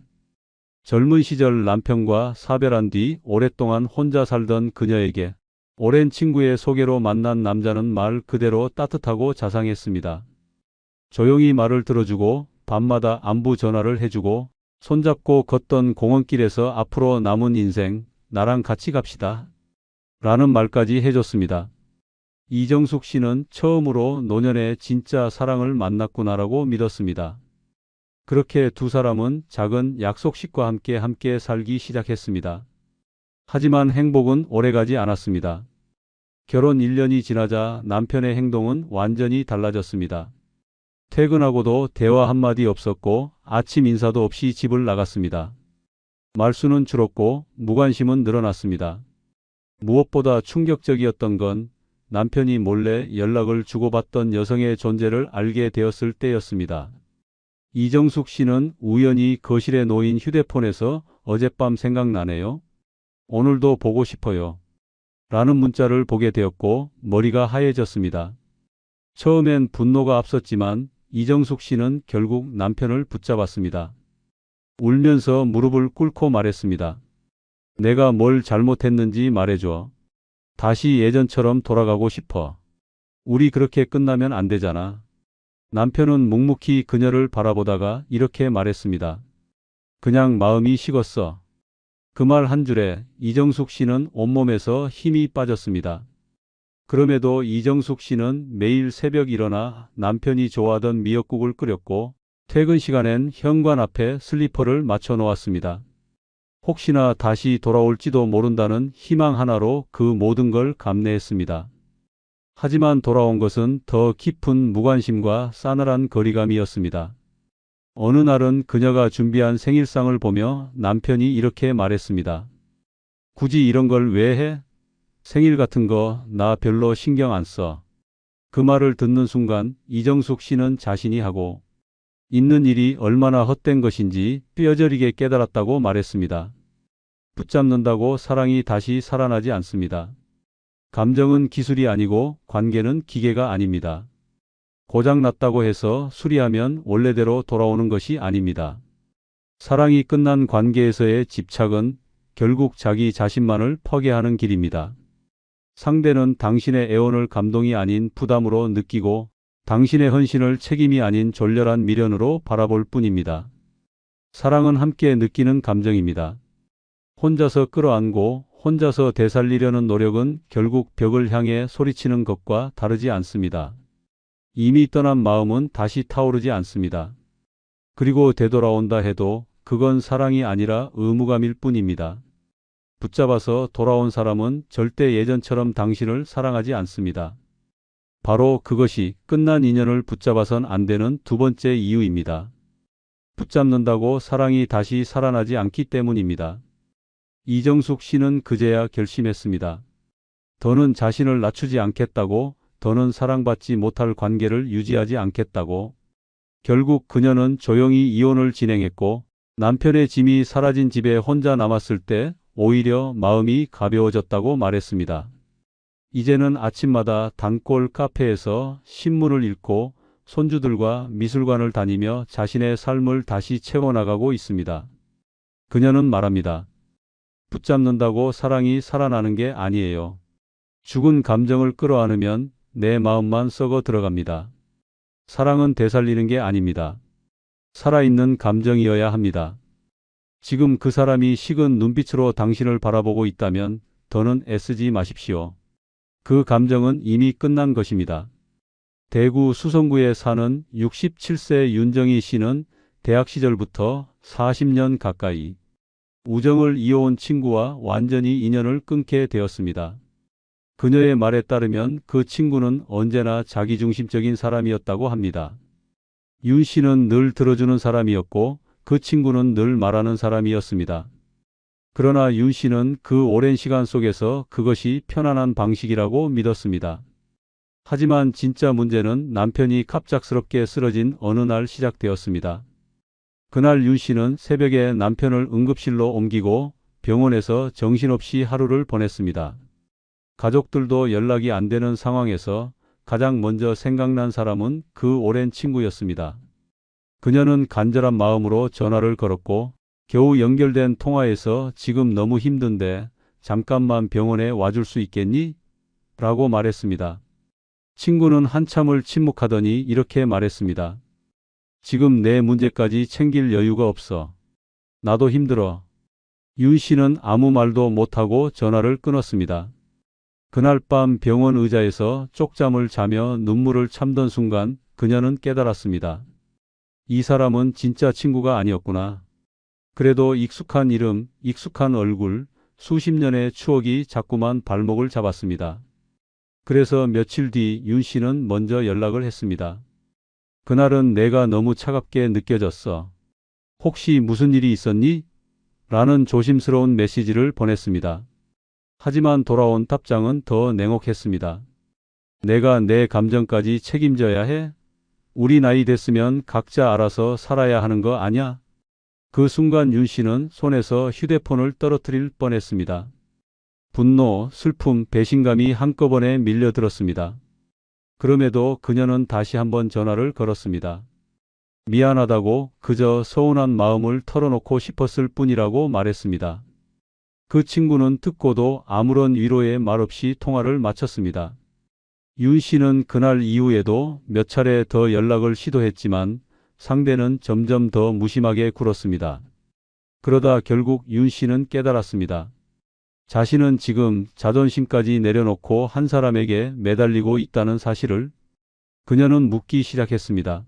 젊은 시절 남편과 사별한 뒤 오랫동안 혼자 살던 그녀에게 오랜 친구의 소개로 만난 남자는 말 그대로 따뜻하고 자상했습니다. 조용히 말을 들어주고 밤마다 안부 전화를 해주고 손잡고 걷던 공원길에서 앞으로 남은 인생 나랑 같이 갑시다. 라는 말까지 해줬습니다. 이정숙 씨는 처음으로 노년의 진짜 사랑을 만났구나라고 믿었습니다. 그렇게 두 사람은 작은 약속식과 함께 살기 시작했습니다. 하지만 행복은 오래가지 않았습니다. 결혼 1년이 지나자 남편의 행동은 완전히 달라졌습니다. 퇴근하고도 대화 한마디 없었고 아침 인사도 없이 집을 나갔습니다. 말수는 줄었고 무관심은 늘어났습니다. 무엇보다 충격적이었던 건 남편이 몰래 연락을 주고받던 여성의 존재를 알게 되었을 때였습니다. 이정숙 씨는 우연히 거실에 놓인 휴대폰에서 어젯밤 생각나네요. 오늘도 보고 싶어요. 라는 문자를 보게 되었고 머리가 하얘졌습니다. 처음엔 분노가 앞섰지만 이정숙 씨는 결국 남편을 붙잡았습니다. 울면서 무릎을 꿇고 말했습니다. 내가 뭘 잘못했는지 말해줘. 다시 예전처럼 돌아가고 싶어. 우리 그렇게 끝나면 안 되잖아. 남편은 묵묵히 그녀를 바라보다가 이렇게 말했습니다. 그냥 마음이 식었어. 그 말 한 줄에 이정숙 씨는 온몸에서 힘이 빠졌습니다. 그럼에도 이정숙 씨는 매일 새벽 일어나 남편이 좋아하던 미역국을 끓였고 퇴근 시간엔 현관 앞에 슬리퍼를 맞춰 놓았습니다. 혹시나 다시 돌아올지도 모른다는 희망 하나로 그 모든 걸 감내했습니다. 하지만 돌아온 것은 더 깊은 무관심과 싸늘한 거리감이었습니다. 어느 날은 그녀가 준비한 생일상을 보며 남편이 이렇게 말했습니다. 굳이 이런 걸 왜 해? 생일 같은 거 나 별로 신경 안 써. 그 말을 듣는 순간 이정숙 씨는 자신이 하고 있는 일이 얼마나 헛된 것인지 뼈저리게 깨달았다고 말했습니다. 붙잡는다고 사랑이 다시 살아나지 않습니다. 감정은 기술이 아니고 관계는 기계가 아닙니다. 고장났다고 해서 수리하면 원래대로 돌아오는 것이 아닙니다. 사랑이 끝난 관계에서의 집착은 결국 자기 자신만을 파괴하는 길입니다. 상대는 당신의 애원을 감동이 아닌 부담으로 느끼고 당신의 헌신을 책임이 아닌 졸렬한 미련으로 바라볼 뿐입니다. 사랑은 함께 느끼는 감정입니다. 혼자서 끌어안고 혼자서 되살리려는 노력은 결국 벽을 향해 소리치는 것과 다르지 않습니다. 이미 떠난 마음은 다시 타오르지 않습니다. 그리고 되돌아온다 해도 그건 사랑이 아니라 의무감일 뿐입니다. 붙잡아서 돌아온 사람은 절대 예전처럼 당신을 사랑하지 않습니다. 바로 그것이 끝난 인연을 붙잡아선 안 되는 두 번째 이유입니다. 붙잡는다고 사랑이 다시 살아나지 않기 때문입니다. 이정숙 씨는 그제야 결심했습니다. 더는 자신을 낮추지 않겠다고, 더는 사랑받지 못할 관계를 유지하지 않겠다고. 결국 그녀는 조용히 이혼을 진행했고 남편의 짐이 사라진 집에 혼자 남았을 때 오히려 마음이 가벼워졌다고 말했습니다. 이제는 아침마다 단골 카페에서 신문을 읽고 손주들과 미술관을 다니며 자신의 삶을 다시 채워나가고 있습니다. 그녀는 말합니다. 붙잡는다고 사랑이 살아나는 게 아니에요. 죽은 감정을 끌어안으면 내 마음만 썩어 들어갑니다. 사랑은 되살리는 게 아닙니다. 살아있는 감정이어야 합니다. 지금 그 사람이 식은 눈빛으로 당신을 바라보고 있다면 더는 애쓰지 마십시오. 그 감정은 이미 끝난 것입니다. 대구 수성구에 사는 67세 윤정희 씨는 대학 시절부터 40년 가까이 우정을 이어온 친구와 완전히 인연을 끊게 되었습니다. 그녀의 말에 따르면 그 친구는 언제나 자기중심적인 사람이었다고 합니다. 윤 씨는 늘 들어주는 사람이었고 그 친구는 늘 말하는 사람이었습니다. 그러나 윤 씨는 그 오랜 시간 속에서 그것이 편안한 방식이라고 믿었습니다. 하지만 진짜 문제는 남편이 갑작스럽게 쓰러진 어느 날 시작되었습니다. 그날 윤 씨는 새벽에 남편을 응급실로 옮기고 병원에서 정신없이 하루를 보냈습니다. 가족들도 연락이 안 되는 상황에서 가장 먼저 생각난 사람은 그 오랜 친구였습니다. 그녀는 간절한 마음으로 전화를 걸었고 겨우 연결된 통화에서 지금 너무 힘든데 잠깐만 병원에 와줄 수 있겠니? 라고 말했습니다. 친구는 한참을 침묵하더니 이렇게 말했습니다. 지금 내 문제까지 챙길 여유가 없어. 나도 힘들어. 윤 씨는 아무 말도 못하고 전화를 끊었습니다. 그날 밤 병원 의자에서 쪽잠을 자며 눈물을 참던 순간 그녀는 깨달았습니다. 이 사람은 진짜 친구가 아니었구나. 그래도 익숙한 이름, 익숙한 얼굴, 수십 년의 추억이 자꾸만 발목을 잡았습니다. 그래서 며칠 뒤 윤 씨는 먼저 연락을 했습니다. 그날은 내가 너무 차갑게 느껴졌어. 혹시 무슨 일이 있었니? 라는 조심스러운 메시지를 보냈습니다. 하지만 돌아온 답장은 더 냉혹했습니다. 내가 내 감정까지 책임져야 해? 우리 나이 됐으면 각자 알아서 살아야 하는 거 아냐? 그 순간 윤 씨는 손에서 휴대폰을 떨어뜨릴 뻔했습니다. 분노, 슬픔, 배신감이 한꺼번에 밀려들었습니다. 그럼에도 그녀는 다시 한번 전화를 걸었습니다. 미안하다고 그저 서운한 마음을 털어놓고 싶었을 뿐이라고 말했습니다. 그 친구는 듣고도 아무런 위로의 말 없이 통화를 마쳤습니다. 윤 씨는 그날 이후에도 몇 차례 더 연락을 시도했지만 상대는 점점 더 무심하게 굴었습니다. 그러다 결국 윤 씨는 깨달았습니다. 자신은 지금 자존심까지 내려놓고 한 사람에게 매달리고 있다는 사실을. 그녀는 묻기 시작했습니다.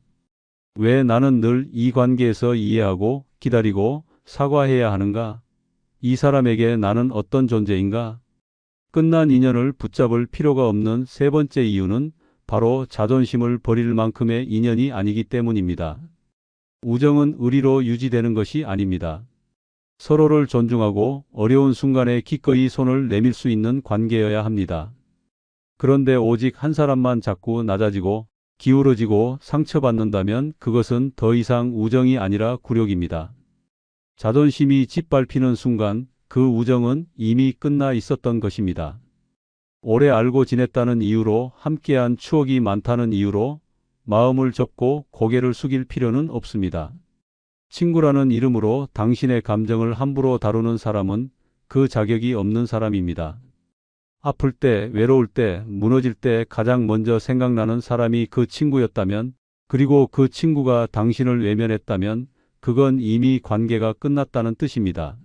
왜 나는 늘 이 관계에서 이해하고 기다리고 사과해야 하는가? 이 사람에게 나는 어떤 존재인가? 끝난 인연을 붙잡을 필요가 없는 세 번째 이유는 바로 자존심을 버릴 만큼의 인연이 아니기 때문입니다. 우정은 의리로 유지되는 것이 아닙니다. 서로를 존중하고 어려운 순간에 기꺼이 손을 내밀 수 있는 관계여야 합니다. 그런데 오직 한 사람만 자꾸 낮아지고 기울어지고 상처받는다면 그것은 더 이상 우정이 아니라 굴욕입니다. 자존심이 짓밟히는 순간 그 우정은 이미 끝나 있었던 것입니다. 오래 알고 지냈다는 이유로, 함께한 추억이 많다는 이유로 마음을 접고 고개를 숙일 필요는 없습니다. 친구라는 이름으로 당신의 감정을 함부로 다루는 사람은 그 자격이 없는 사람입니다. 아플 때, 외로울 때, 무너질 때 가장 먼저 생각나는 사람이 그 친구였다면, 그리고 그 친구가 당신을 외면했다면 그건 이미 관계가 끝났다는 뜻입니다.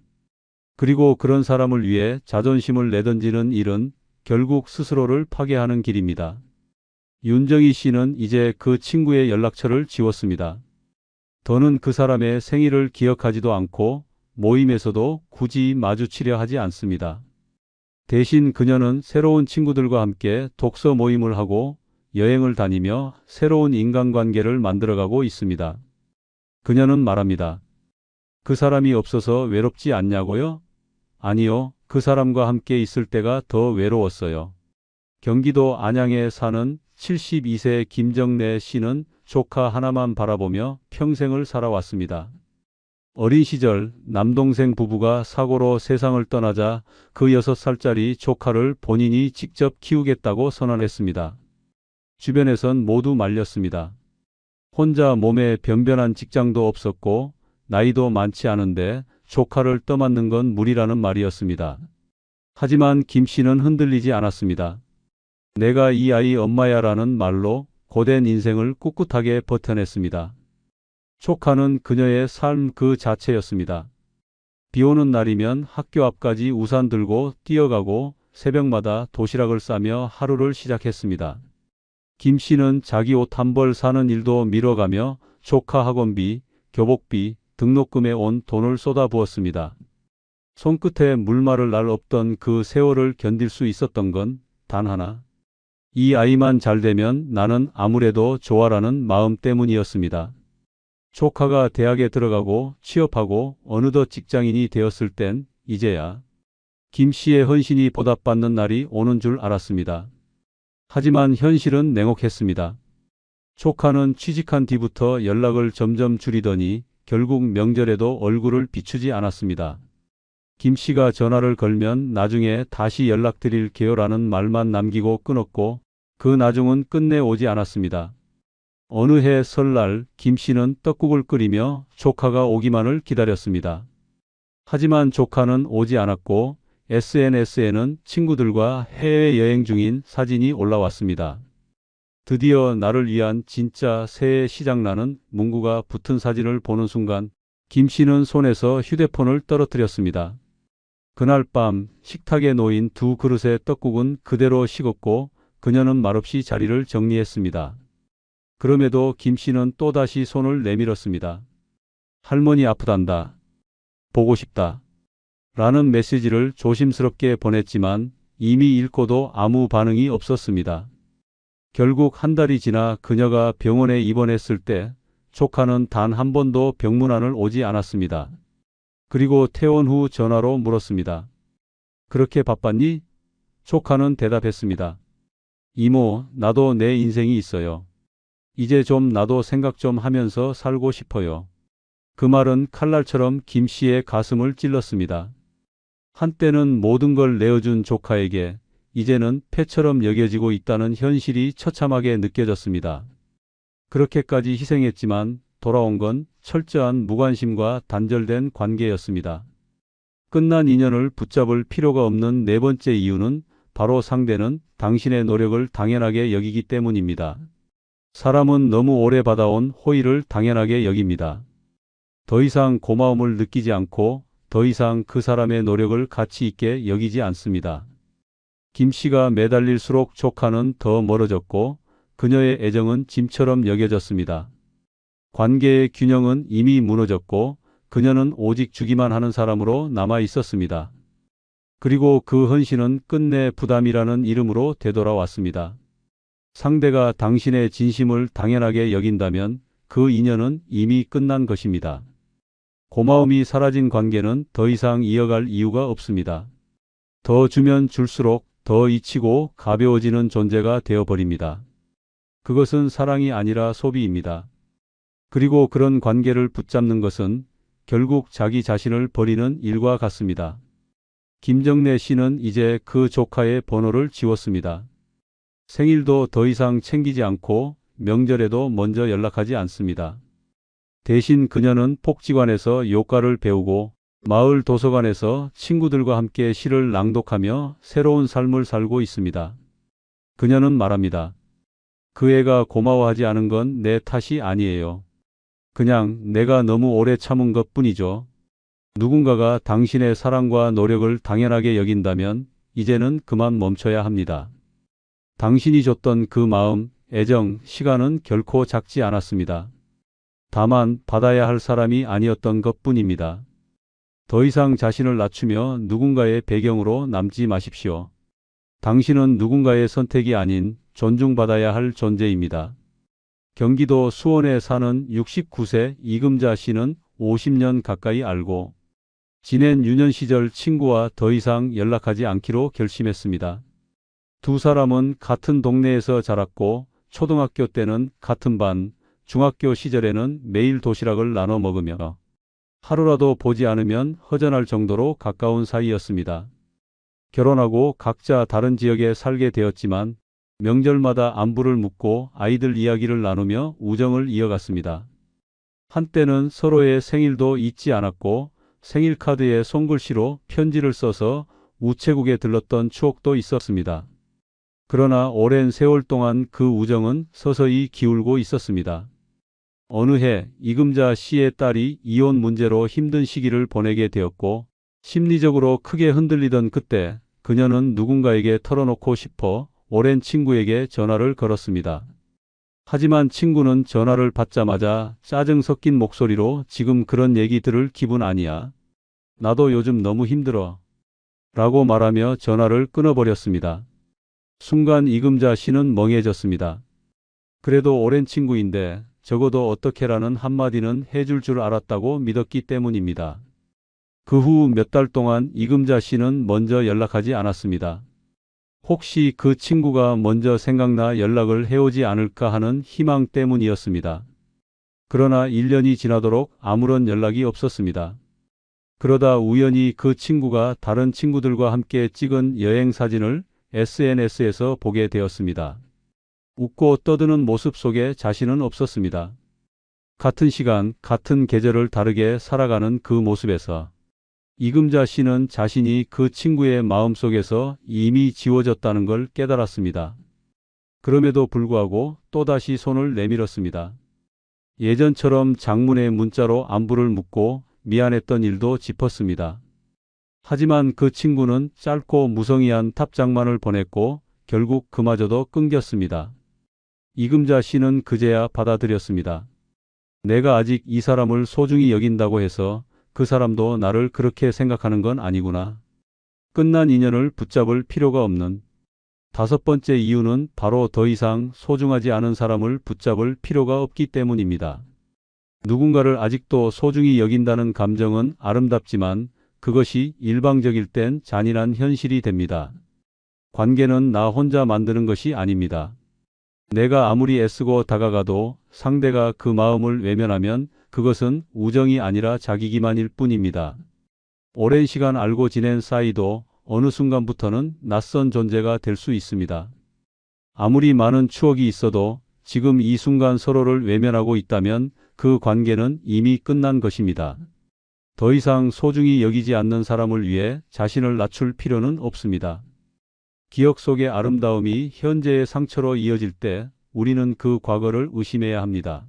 그리고 그런 사람을 위해 자존심을 내던지는 일은 결국 스스로를 파괴하는 길입니다. 윤정희 씨는 이제 그 친구의 연락처를 지웠습니다. 더는 그 사람의 생일을 기억하지도 않고 모임에서도 굳이 마주치려 하지 않습니다. 대신 그녀는 새로운 친구들과 함께 독서 모임을 하고 여행을 다니며 새로운 인간관계를 만들어가고 있습니다. 그녀는 말합니다. 그 사람이 없어서 외롭지 않냐고요? 아니요. 그 사람과 함께 있을 때가 더 외로웠어요. 경기도 안양에 사는 72세 김정래 씨는 조카 하나만 바라보며 평생을 살아왔습니다. 어린 시절 남동생 부부가 사고로 세상을 떠나자 그 6살짜리 조카를 본인이 직접 키우겠다고 선언했습니다. 주변에선 모두 말렸습니다. 혼자 몸에 변변한 직장도 없었고 나이도 많지 않은데 조카를 떠맡는 건 무리라는 말이었습니다. 하지만 김 씨는 흔들리지 않았습니다. 내가 이 아이 엄마야 라는 말로 고된 인생을 꿋꿋하게 버텨냈습니다. 조카는 그녀의 삶 그 자체였습니다. 비 오는 날이면 학교 앞까지 우산 들고 뛰어가고 새벽마다 도시락을 싸며 하루를 시작했습니다. 김 씨는 자기 옷 한 벌 사는 일도 미뤄가며 조카 학원비, 교복비, 등록금에 온 돈을 쏟아부었습니다. 손끝에 물 마를 날 없던 그 세월을 견딜 수 있었던 건 단 하나. 이 아이만 잘 되면 나는 아무래도 좋아라는 마음 때문이었습니다. 조카가 대학에 들어가고 취업하고 어느덧 직장인이 되었을 땐 이제야 김 씨의 헌신이 보답받는 날이 오는 줄 알았습니다. 하지만 현실은 냉혹했습니다. 조카는 취직한 뒤부터 연락을 점점 줄이더니 결국 명절에도 얼굴을 비추지 않았습니다. 김 씨가 전화를 걸면 나중에 다시 연락드릴게요라는 말만 남기고 끊었고 그 나중은 끝내 오지 않았습니다. 어느 해 설날 김 씨는 떡국을 끓이며 조카가 오기만을 기다렸습니다. 하지만 조카는 오지 않았고 SNS에는 친구들과 해외여행 중인 사진이 올라왔습니다. 드디어 나를 위한 진짜 새해 시작나는 문구가 붙은 사진을 보는 순간 김 씨는 손에서 휴대폰을 떨어뜨렸습니다. 그날 밤 식탁에 놓인 두 그릇의 떡국은 그대로 식었고 그녀는 말없이 자리를 정리했습니다. 그럼에도 김 씨는 또다시 손을 내밀었습니다. 할머니 아프단다. 보고 싶다. 라는 메시지를 조심스럽게 보냈지만 이미 읽고도 아무 반응이 없었습니다. 결국 한 달이 지나 그녀가 병원에 입원했을 때 조카는 단 한 번도 병문안을 오지 않았습니다. 그리고 퇴원 후 전화로 물었습니다. 그렇게 바빴니? 조카는 대답했습니다. 이모, 나도 내 인생이 있어요. 이제 좀 나도 생각 좀 하면서 살고 싶어요. 그 말은 칼날처럼 김 씨의 가슴을 찔렀습니다. 한때는 모든 걸 내어준 조카에게 이제는 패처럼 여겨지고 있다는 현실이 처참하게 느껴졌습니다. 그렇게까지 희생했지만 돌아온 건 철저한 무관심과 단절된 관계였습니다. 끝난 인연을 붙잡을 필요가 없는 네 번째 이유는 바로 상대는 당신의 노력을 당연하게 여기기 때문입니다. 사람은 너무 오래 받아온 호의를 당연하게 여깁니다. 더 이상 고마움을 느끼지 않고 더 이상 그 사람의 노력을 가치 있게 여기지 않습니다. 김 씨가 매달릴수록 조카는 더 멀어졌고 그녀의 애정은 짐처럼 여겨졌습니다. 관계의 균형은 이미 무너졌고 그녀는 오직 주기만 하는 사람으로 남아 있었습니다. 그리고 그 헌신은 끝내 부담이라는 이름으로 되돌아왔습니다. 상대가 당신의 진심을 당연하게 여긴다면 그 인연은 이미 끝난 것입니다. 고마움이 사라진 관계는 더 이상 이어갈 이유가 없습니다. 더 주면 줄수록 더 잊히고 가벼워지는 존재가 되어버립니다. 그것은 사랑이 아니라 소비입니다. 그리고 그런 관계를 붙잡는 것은 결국 자기 자신을 버리는 일과 같습니다. 김정래 씨는 이제 그 조카의 번호를 지웠습니다. 생일도 더 이상 챙기지 않고 명절에도 먼저 연락하지 않습니다. 대신 그녀는 복지관에서 요가를 배우고 마을 도서관에서 친구들과 함께 시를 낭독하며 새로운 삶을 살고 있습니다. 그녀는 말합니다. 그 애가 고마워하지 않은 건 내 탓이 아니에요. 그냥 내가 너무 오래 참은 것 뿐이죠. 누군가가 당신의 사랑과 노력을 당연하게 여긴다면 이제는 그만 멈춰야 합니다. 당신이 줬던 그 마음, 애정, 시간은 결코 작지 않았습니다. 다만 받아야 할 사람이 아니었던 것뿐입니다. 더 이상 자신을 낮추며 누군가의 배경으로 남지 마십시오. 당신은 누군가의 선택이 아닌 존중받아야 할 존재입니다. 경기도 수원에 사는 69세 이금자 씨는 50년 가까이 알고 지낸 유년 시절 친구와 더 이상 연락하지 않기로 결심했습니다. 두 사람은 같은 동네에서 자랐고 초등학교 때는 같은 반, 중학교 시절에는 매일 도시락을 나눠 먹으며 하루라도 보지 않으면 허전할 정도로 가까운 사이였습니다. 결혼하고 각자 다른 지역에 살게 되었지만 명절마다 안부를 묻고 아이들 이야기를 나누며 우정을 이어갔습니다. 한때는 서로의 생일도 잊지 않았고 생일 카드에 손글씨로 편지를 써서 우체국에 들렀던 추억도 있었습니다. 그러나 오랜 세월 동안 그 우정은 서서히 기울고 있었습니다. 어느 해 이금자 씨의 딸이 이혼 문제로 힘든 시기를 보내게 되었고 심리적으로 크게 흔들리던 그때 그녀는 누군가에게 털어놓고 싶어 오랜 친구에게 전화를 걸었습니다. 하지만 친구는 전화를 받자마자 짜증 섞인 목소리로 지금 그런 얘기 들을 기분 아니야. 나도 요즘 너무 힘들어. 라고 말하며 전화를 끊어버렸습니다. 순간 이금자 씨는 멍해졌습니다. 그래도 오랜 친구인데 적어도 어떻게라는 한마디는 해줄 줄 알았다고 믿었기 때문입니다. 그 후 몇 달 동안 이금자 씨는 먼저 연락하지 않았습니다. 혹시 그 친구가 먼저 생각나 연락을 해오지 않을까 하는 희망 때문이었습니다. 그러나 1년이 지나도록 아무런 연락이 없었습니다. 그러다 우연히 그 친구가 다른 친구들과 함께 찍은 여행 사진을 SNS에서 보게 되었습니다. 웃고 떠드는 모습 속에 자신은 없었습니다. 같은 시간, 같은 계절을 다르게 살아가는 그 모습에서 이금자 씨는 자신이 그 친구의 마음속에서 이미 지워졌다는 걸 깨달았습니다. 그럼에도 불구하고 또다시 손을 내밀었습니다. 예전처럼 장문의 문자로 안부를 묻고 미안했던 일도 짚었습니다. 하지만 그 친구는 짧고 무성의한 답장만을 보냈고 결국 그마저도 끊겼습니다. 이금자 씨는 그제야 받아들였습니다. 내가 아직 이 사람을 소중히 여긴다고 해서 그 사람도 나를 그렇게 생각하는 건 아니구나. 끝난 인연을 붙잡을 필요가 없는 다섯 번째 이유는 바로 더 이상 소중하지 않은 사람을 붙잡을 필요가 없기 때문입니다. 누군가를 아직도 소중히 여긴다는 감정은 아름답지만 그것이 일방적일 땐 잔인한 현실이 됩니다. 관계는 나 혼자 만드는 것이 아닙니다. 내가 아무리 애쓰고 다가가도 상대가 그 마음을 외면하면 그것은 우정이 아니라 자기 기만일 뿐입니다. 오랜 시간 알고 지낸 사이도 어느 순간부터는 낯선 존재가 될 수 있습니다. 아무리 많은 추억이 있어도 지금 이 순간 서로를 외면하고 있다면 그 관계는 이미 끝난 것입니다. 더 이상 소중히 여기지 않는 사람을 위해 자신을 낮출 필요는 없습니다. 기억 속의 아름다움이 현재의 상처로 이어질 때 우리는 그 과거를 의심해야 합니다.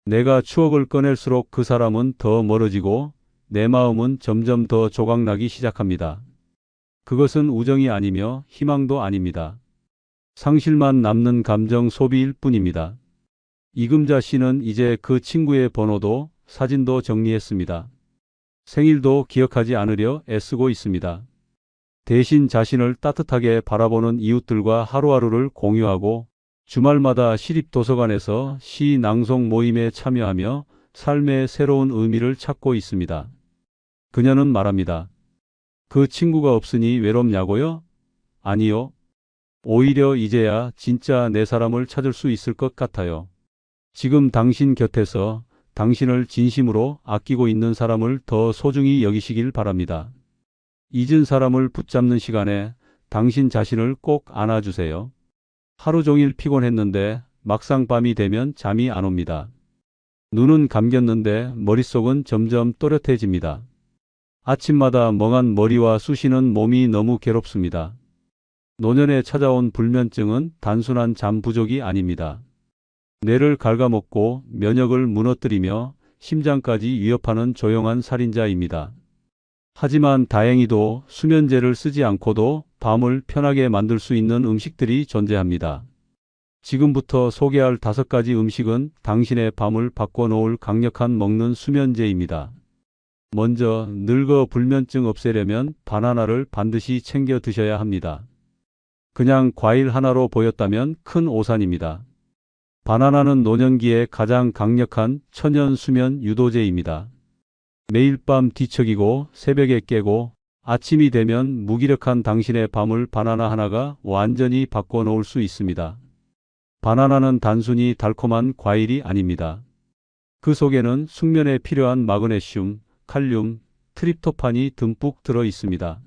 내가 추억을 꺼낼수록 그 사람은 더 멀어지고 내 마음은 점점 더 조각나기 시작합니다. 그것은 우정이 아니며 희망도 아닙니다. 상실만 남는 감정 소비일 뿐입니다. 이금자 씨는 이제 그 친구의 번호도 사진도 정리했습니다. 생일도 기억하지 않으려 애쓰고 있습니다. 대신 자신을 따뜻하게 바라보는 이웃들과 하루하루를 공유하고 주말마다 시립도서관에서 시 낭송 모임에 참여하며 삶의 새로운 의미를 찾고 있습니다. 그녀는 말합니다. 그 친구가 없으니 외롭냐고요? 아니요. 오히려 이제야 진짜 내 사람을 찾을 수 있을 것 같아요. 지금 당신 곁에서 당신을 진심으로 아끼고 있는 사람을 더 소중히 여기시길 바랍니다. 잊은 사람을 붙잡는 시간에 당신 자신을 꼭 안아주세요. 하루 종일 피곤했는데 막상 밤이 되면 잠이 안 옵니다. 눈은 감겼는데 머릿속은 점점 또렷해집니다. 아침마다 멍한 머리와 쑤시는 몸이 너무 괴롭습니다. 노년에 찾아온 불면증은 단순한 잠 부족이 아닙니다. 뇌를 갉아먹고 면역을 무너뜨리며 심장까지 위협하는 조용한 살인자입니다. 하지만 다행히도 수면제를 쓰지 않고도 밤을 편하게 만들 수 있는 음식들이 존재합니다. 지금부터 소개할 5가지 음식은 당신의 밤을 바꿔놓을 강력한 먹는 수면제입니다. 먼저 늙어 불면증 없애려면 바나나를 반드시 챙겨 드셔야 합니다. 그냥 과일 하나로 보였다면 큰 오산입니다. 바나나는 노년기에 가장 강력한 천연 수면 유도제입니다. 매일 밤 뒤척이고 새벽에 깨고 아침이 되면 무기력한 당신의 밤을 바나나 하나가 완전히 바꿔놓을 수 있습니다. 바나나는 단순히 달콤한 과일이 아닙니다. 그 속에는 숙면에 필요한 마그네슘, 칼륨, 트립토판이 듬뿍 들어 있습니다.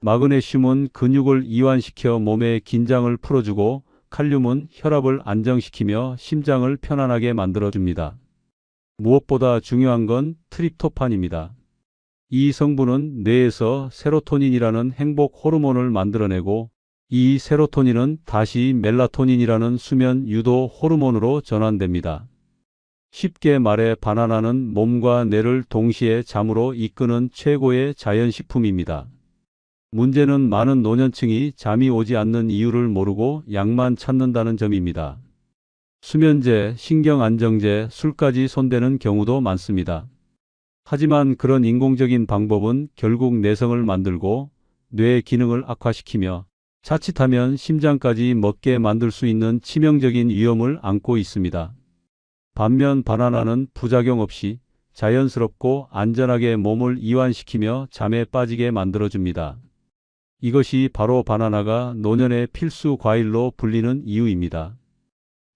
마그네슘은 근육을 이완시켜 몸의 긴장을 풀어주고 칼륨은 혈압을 안정시키며 심장을 편안하게 만들어줍니다. 무엇보다 중요한 건 트립토판입니다. 이 성분은 뇌에서 세로토닌이라는 행복 호르몬을 만들어내고 이 세로토닌은 다시 멜라토닌이라는 수면 유도 호르몬으로 전환됩니다. 쉽게 말해 바나나는 몸과 뇌를 동시에 잠으로 이끄는 최고의 자연식품입니다. 문제는 많은 노년층이 잠이 오지 않는 이유를 모르고 약만 찾는다는 점입니다. 수면제, 신경안정제, 술까지 손대는 경우도 많습니다. 하지만 그런 인공적인 방법은 결국 내성을 만들고 뇌 기능을 악화시키며 자칫하면 심장까지 먹게 만들 수 있는 치명적인 위험을 안고 있습니다. 반면 바나나는 부작용 없이 자연스럽고 안전하게 몸을 이완시키며 잠에 빠지게 만들어줍니다. 이것이 바로 바나나가 노년의 필수 과일로 불리는 이유입니다.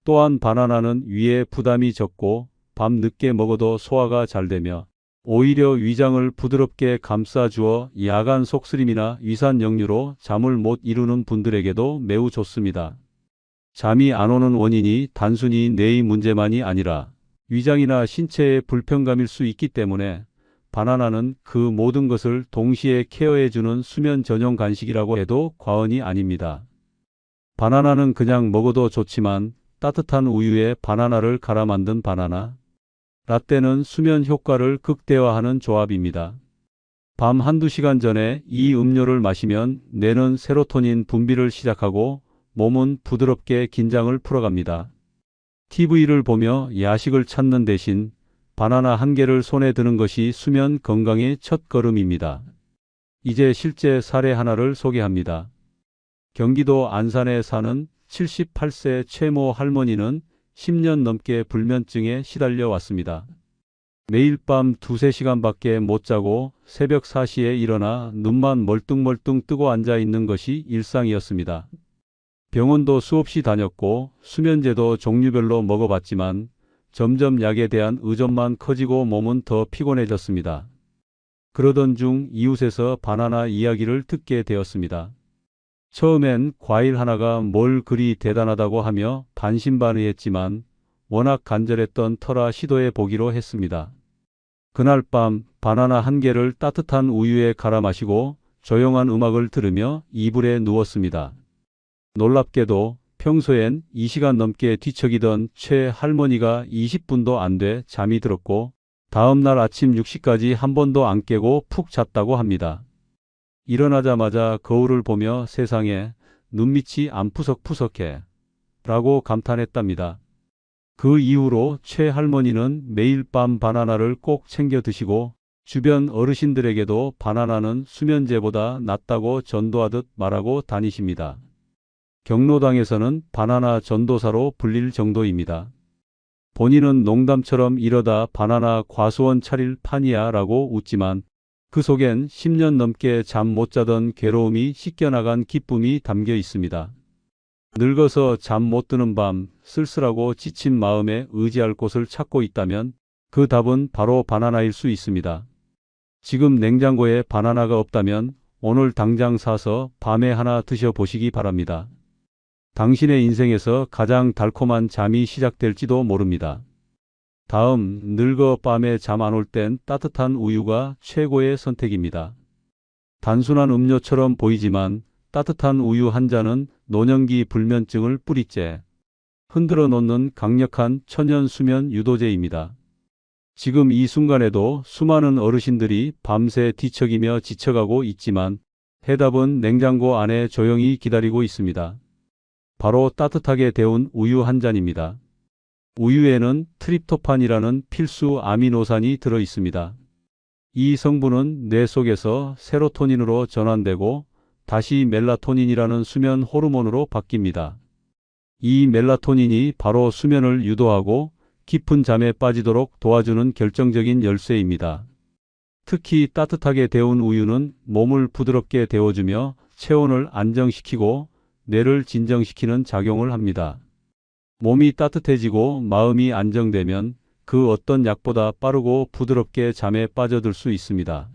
또한 바나나는 위에 부담이 적고 밤 늦게 먹어도 소화가 잘 되며 오히려 위장을 부드럽게 감싸주어 야간 속쓰림이나 위산 역류로 잠을 못 이루는 분들에게도 매우 좋습니다. 잠이 안 오는 원인이 단순히 뇌의 문제만이 아니라 위장이나 신체의 불편감일 수 있기 때문에 바나나는 그 모든 것을 동시에 케어해주는 수면 전용 간식이라고 해도 과언이 아닙니다. 바나나는 그냥 먹어도 좋지만 따뜻한 우유에 바나나를 갈아 만든 바나나 라떼는 수면 효과를 극대화하는 조합입니다. 밤 한두 시간 전에 이 음료를 마시면 뇌는 세로토닌 분비를 시작하고 몸은 부드럽게 긴장을 풀어갑니다. TV를 보며 야식을 찾는 대신 바나나 한 개를 손에 드는 것이 수면 건강의 첫 걸음입니다. 이제 실제 사례 하나를 소개합니다. 경기도 안산에 사는 78세 최모 할머니는 10년 넘게 불면증에 시달려 왔습니다. 매일 밤 2~3시간밖에 못 자고 새벽 4시에 일어나 눈만 멀뚱멀뚱 뜨고 앉아 있는 것이 일상이었습니다. 병원도 수없이 다녔고 수면제도 종류별로 먹어봤지만 점점 약에 대한 의존만 커지고 몸은 더 피곤해졌습니다. 그러던 중 이웃에서 바나나 이야기를 듣게 되었습니다. 처음엔 과일 하나가 뭘 그리 대단하다고 하며 반신반의했지만 워낙 간절했던 터라 시도해 보기로 했습니다. 그날 밤 바나나 한 개를 따뜻한 우유에 갈아 마시고 조용한 음악을 들으며 이불에 누웠습니다. 놀랍게도 평소엔 2시간 넘게 뒤척이던 최 할머니가 20분도 안 돼 잠이 들었고 다음 날 아침 6시까지 한 번도 안 깨고 푹 잤다고 합니다. 일어나자마자 거울을 보며 세상에 눈밑이 안 푸석푸석해 라고 감탄했답니다. 그 이후로 최 할머니는 매일 밤 바나나를 꼭 챙겨 드시고 주변 어르신들에게도 바나나는 수면제보다 낫다고 전도하듯 말하고 다니십니다. 경로당에서는 바나나 전도사로 불릴 정도입니다. 본인은 농담처럼 이러다 바나나 과수원 차릴 판이야 라고 웃지만 그 속엔 10년 넘게 잠 못 자던 괴로움이 씻겨나간 기쁨이 담겨 있습니다. 늙어서 잠 못 드는 밤 쓸쓸하고 지친 마음에 의지할 곳을 찾고 있다면 그 답은 바로 바나나일 수 있습니다. 지금 냉장고에 바나나가 없다면 오늘 당장 사서 밤에 하나 드셔보시기 바랍니다. 당신의 인생에서 가장 달콤한 잠이 시작될지도 모릅니다. 다음, 늙어 밤에 잠 안 올 땐 따뜻한 우유가 최고의 선택입니다. 단순한 음료처럼 보이지만 따뜻한 우유 한 잔은 노년기 불면증을 뿌리째 흔들어 놓는 강력한 천연 수면 유도제입니다. 지금 이 순간에도 수많은 어르신들이 밤새 뒤척이며 지쳐가고 있지만 해답은 냉장고 안에 조용히 기다리고 있습니다. 바로 따뜻하게 데운 우유 한 잔입니다. 우유에는 트립토판이라는 필수 아미노산이 들어 있습니다. 이 성분은 뇌 속에서 세로토닌으로 전환되고 다시 멜라토닌이라는 수면 호르몬으로 바뀝니다. 이 멜라토닌이 바로 수면을 유도하고 깊은 잠에 빠지도록 도와주는 결정적인 열쇠입니다. 특히 따뜻하게 데운 우유는 몸을 부드럽게 데워주며 체온을 안정시키고 뇌를 진정시키는 작용을 합니다. 몸이 따뜻해지고 마음이 안정되면 그 어떤 약보다 빠르고 부드럽게 잠에 빠져들 수 있습니다.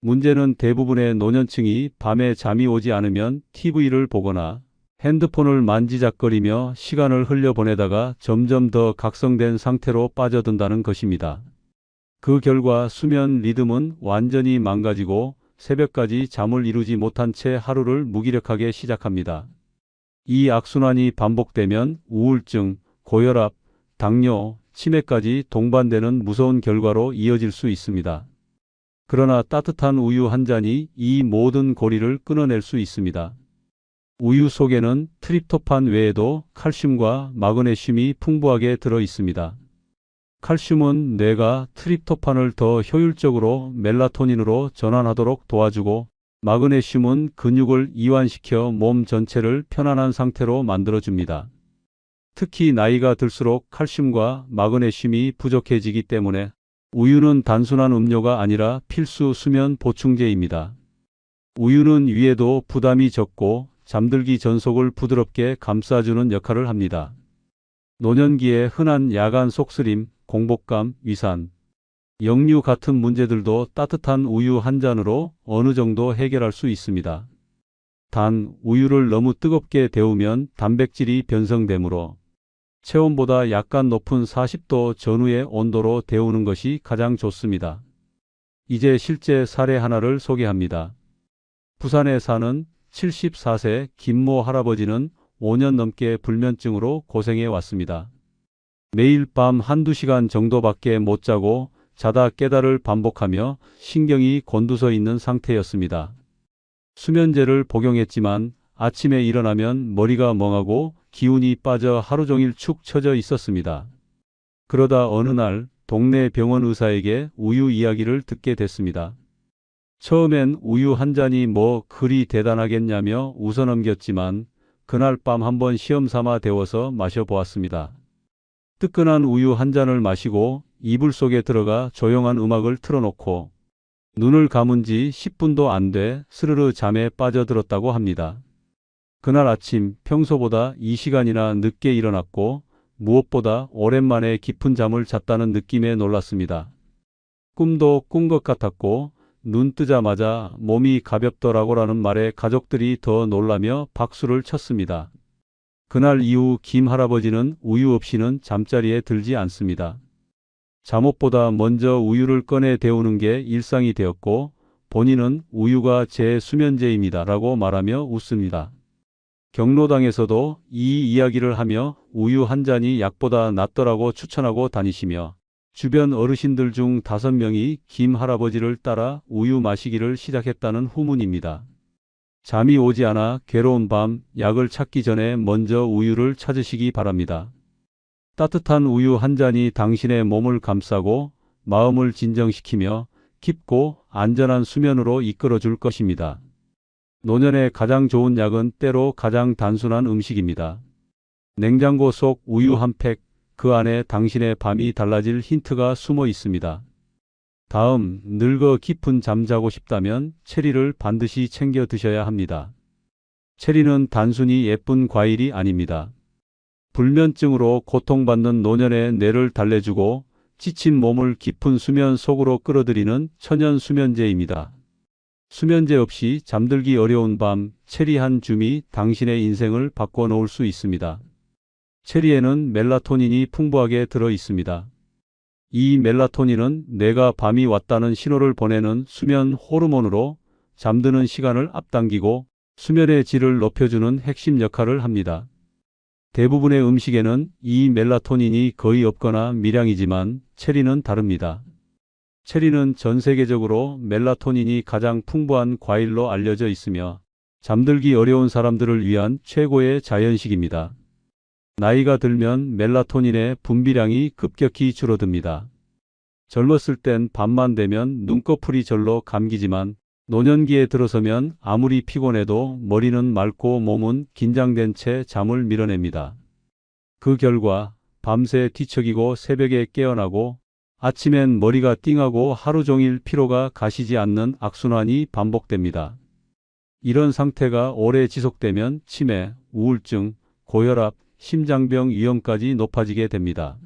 문제는 대부분의 노년층이 밤에 잠이 오지 않으면 TV를 보거나 핸드폰을 만지작거리며 시간을 흘려보내다가 점점 더 각성된 상태로 빠져든다는 것입니다. 그 결과 수면 리듬은 완전히 망가지고 새벽까지 잠을 이루지 못한 채 하루를 무기력하게 시작합니다. 이 악순환이 반복되면 우울증, 고혈압, 당뇨, 치매까지 동반되는 무서운 결과로 이어질 수 있습니다. 그러나 따뜻한 우유 한 잔이 이 모든 고리를 끊어낼 수 있습니다. 우유 속에는 트립토판 외에도 칼슘과 마그네슘이 풍부하게 들어 있습니다. 칼슘은 뇌가 트립토판을 더 효율적으로 멜라토닌으로 전환하도록 도와주고 마그네슘은 근육을 이완시켜 몸 전체를 편안한 상태로 만들어줍니다. 특히 나이가 들수록 칼슘과 마그네슘이 부족해지기 때문에 우유는 단순한 음료가 아니라 필수 수면 보충제입니다. 우유는 위에도 부담이 적고 잠들기 전속을 부드럽게 감싸주는 역할을 합니다. 노년기에 흔한 야간 속쓰림, 공복감, 위산, 역류 같은 문제들도 따뜻한 우유 한 잔으로 어느 정도 해결할 수 있습니다. 단, 우유를 너무 뜨겁게 데우면 단백질이 변성되므로 체온보다 약간 높은 40도 전후의 온도로 데우는 것이 가장 좋습니다. 이제 실제 사례 하나를 소개합니다. 부산에 사는 74세 김모 할아버지는 5년 넘게 불면증으로 고생해 왔습니다. 매일 밤 한두 시간 정도밖에 못 자고 자다 깨다를 반복하며 신경이 곤두서 있는 상태였습니다. 수면제를 복용했지만 아침에 일어나면 머리가 멍하고 기운이 빠져 하루 종일 축 처져 있었습니다. 그러다 어느 날 동네 병원 의사에게 우유 이야기를 듣게 됐습니다. 처음엔 우유 한 잔이 뭐 그리 대단하겠냐며 웃어넘겼지만 그날 밤 한번 시험 삼아 데워서 마셔보았습니다. 뜨끈한 우유 한 잔을 마시고 이불 속에 들어가 조용한 음악을 틀어놓고 눈을 감은 지 10분도 안 돼 스르르 잠에 빠져들었다고 합니다. 그날 아침 평소보다 2시간이나 늦게 일어났고 무엇보다 오랜만에 깊은 잠을 잤다는 느낌에 놀랐습니다. 꿈도 꾼 것 같았고 눈 뜨자마자 몸이 가볍더라고라는 말에 가족들이 더 놀라며 박수를 쳤습니다. 그날 이후 김 할아버지는 우유 없이는 잠자리에 들지 않습니다. 잠옷보다 먼저 우유를 꺼내 데우는 게 일상이 되었고 본인은 우유가 제 수면제입니다라고 말하며 웃습니다. 경로당에서도 이 이야기를 하며 우유 한 잔이 약보다 낫더라고 추천하고 다니시며 주변 어르신들 중 5명이 김 할아버지를 따라 우유 마시기를 시작했다는 후문입니다. 잠이 오지 않아 괴로운 밤, 약을 찾기 전에 먼저 우유를 찾으시기 바랍니다. 따뜻한 우유 한 잔이 당신의 몸을 감싸고 마음을 진정시키며 깊고 안전한 수면으로 이끌어 줄 것입니다. 노년에 가장 좋은 약은 때로 가장 단순한 음식입니다. 냉장고 속 우유 한 팩, 그 안에 당신의 밤이 달라질 힌트가 숨어 있습니다. 다음, 늙어 깊은 잠 자고 싶다면 체리를 반드시 챙겨 드셔야 합니다. 체리는 단순히 예쁜 과일이 아닙니다. 불면증으로 고통받는 노년의 뇌를 달래주고 지친 몸을 깊은 수면 속으로 끌어들이는 천연 수면제입니다. 수면제 없이 잠들기 어려운 밤, 체리 한 줌이 당신의 인생을 바꿔놓을 수 있습니다. 체리에는 멜라토닌이 풍부하게 들어 있습니다. 이 멜라토닌은 뇌가 밤이 왔다는 신호를 보내는 수면 호르몬으로 잠드는 시간을 앞당기고 수면의 질을 높여주는 핵심 역할을 합니다. 대부분의 음식에는 이 멜라토닌이 거의 없거나 미량이지만 체리는 다릅니다. 체리는 전 세계적으로 멜라토닌이 가장 풍부한 과일로 알려져 있으며 잠들기 어려운 사람들을 위한 최고의 자연식입니다. 나이가 들면 멜라토닌의 분비량이 급격히 줄어듭니다. 젊었을 땐 밤만 되면 눈꺼풀이 절로 감기지만 노년기에 들어서면 아무리 피곤해도 머리는 맑고 몸은 긴장된 채 잠을 밀어냅니다. 그 결과 밤새 뒤척이고 새벽에 깨어나고 아침엔 머리가 띵하고 하루 종일 피로가 가시지 않는 악순환이 반복됩니다. 이런 상태가 오래 지속되면 치매, 우울증, 고혈압, 심장병 위험까지 높아지게 됩니다.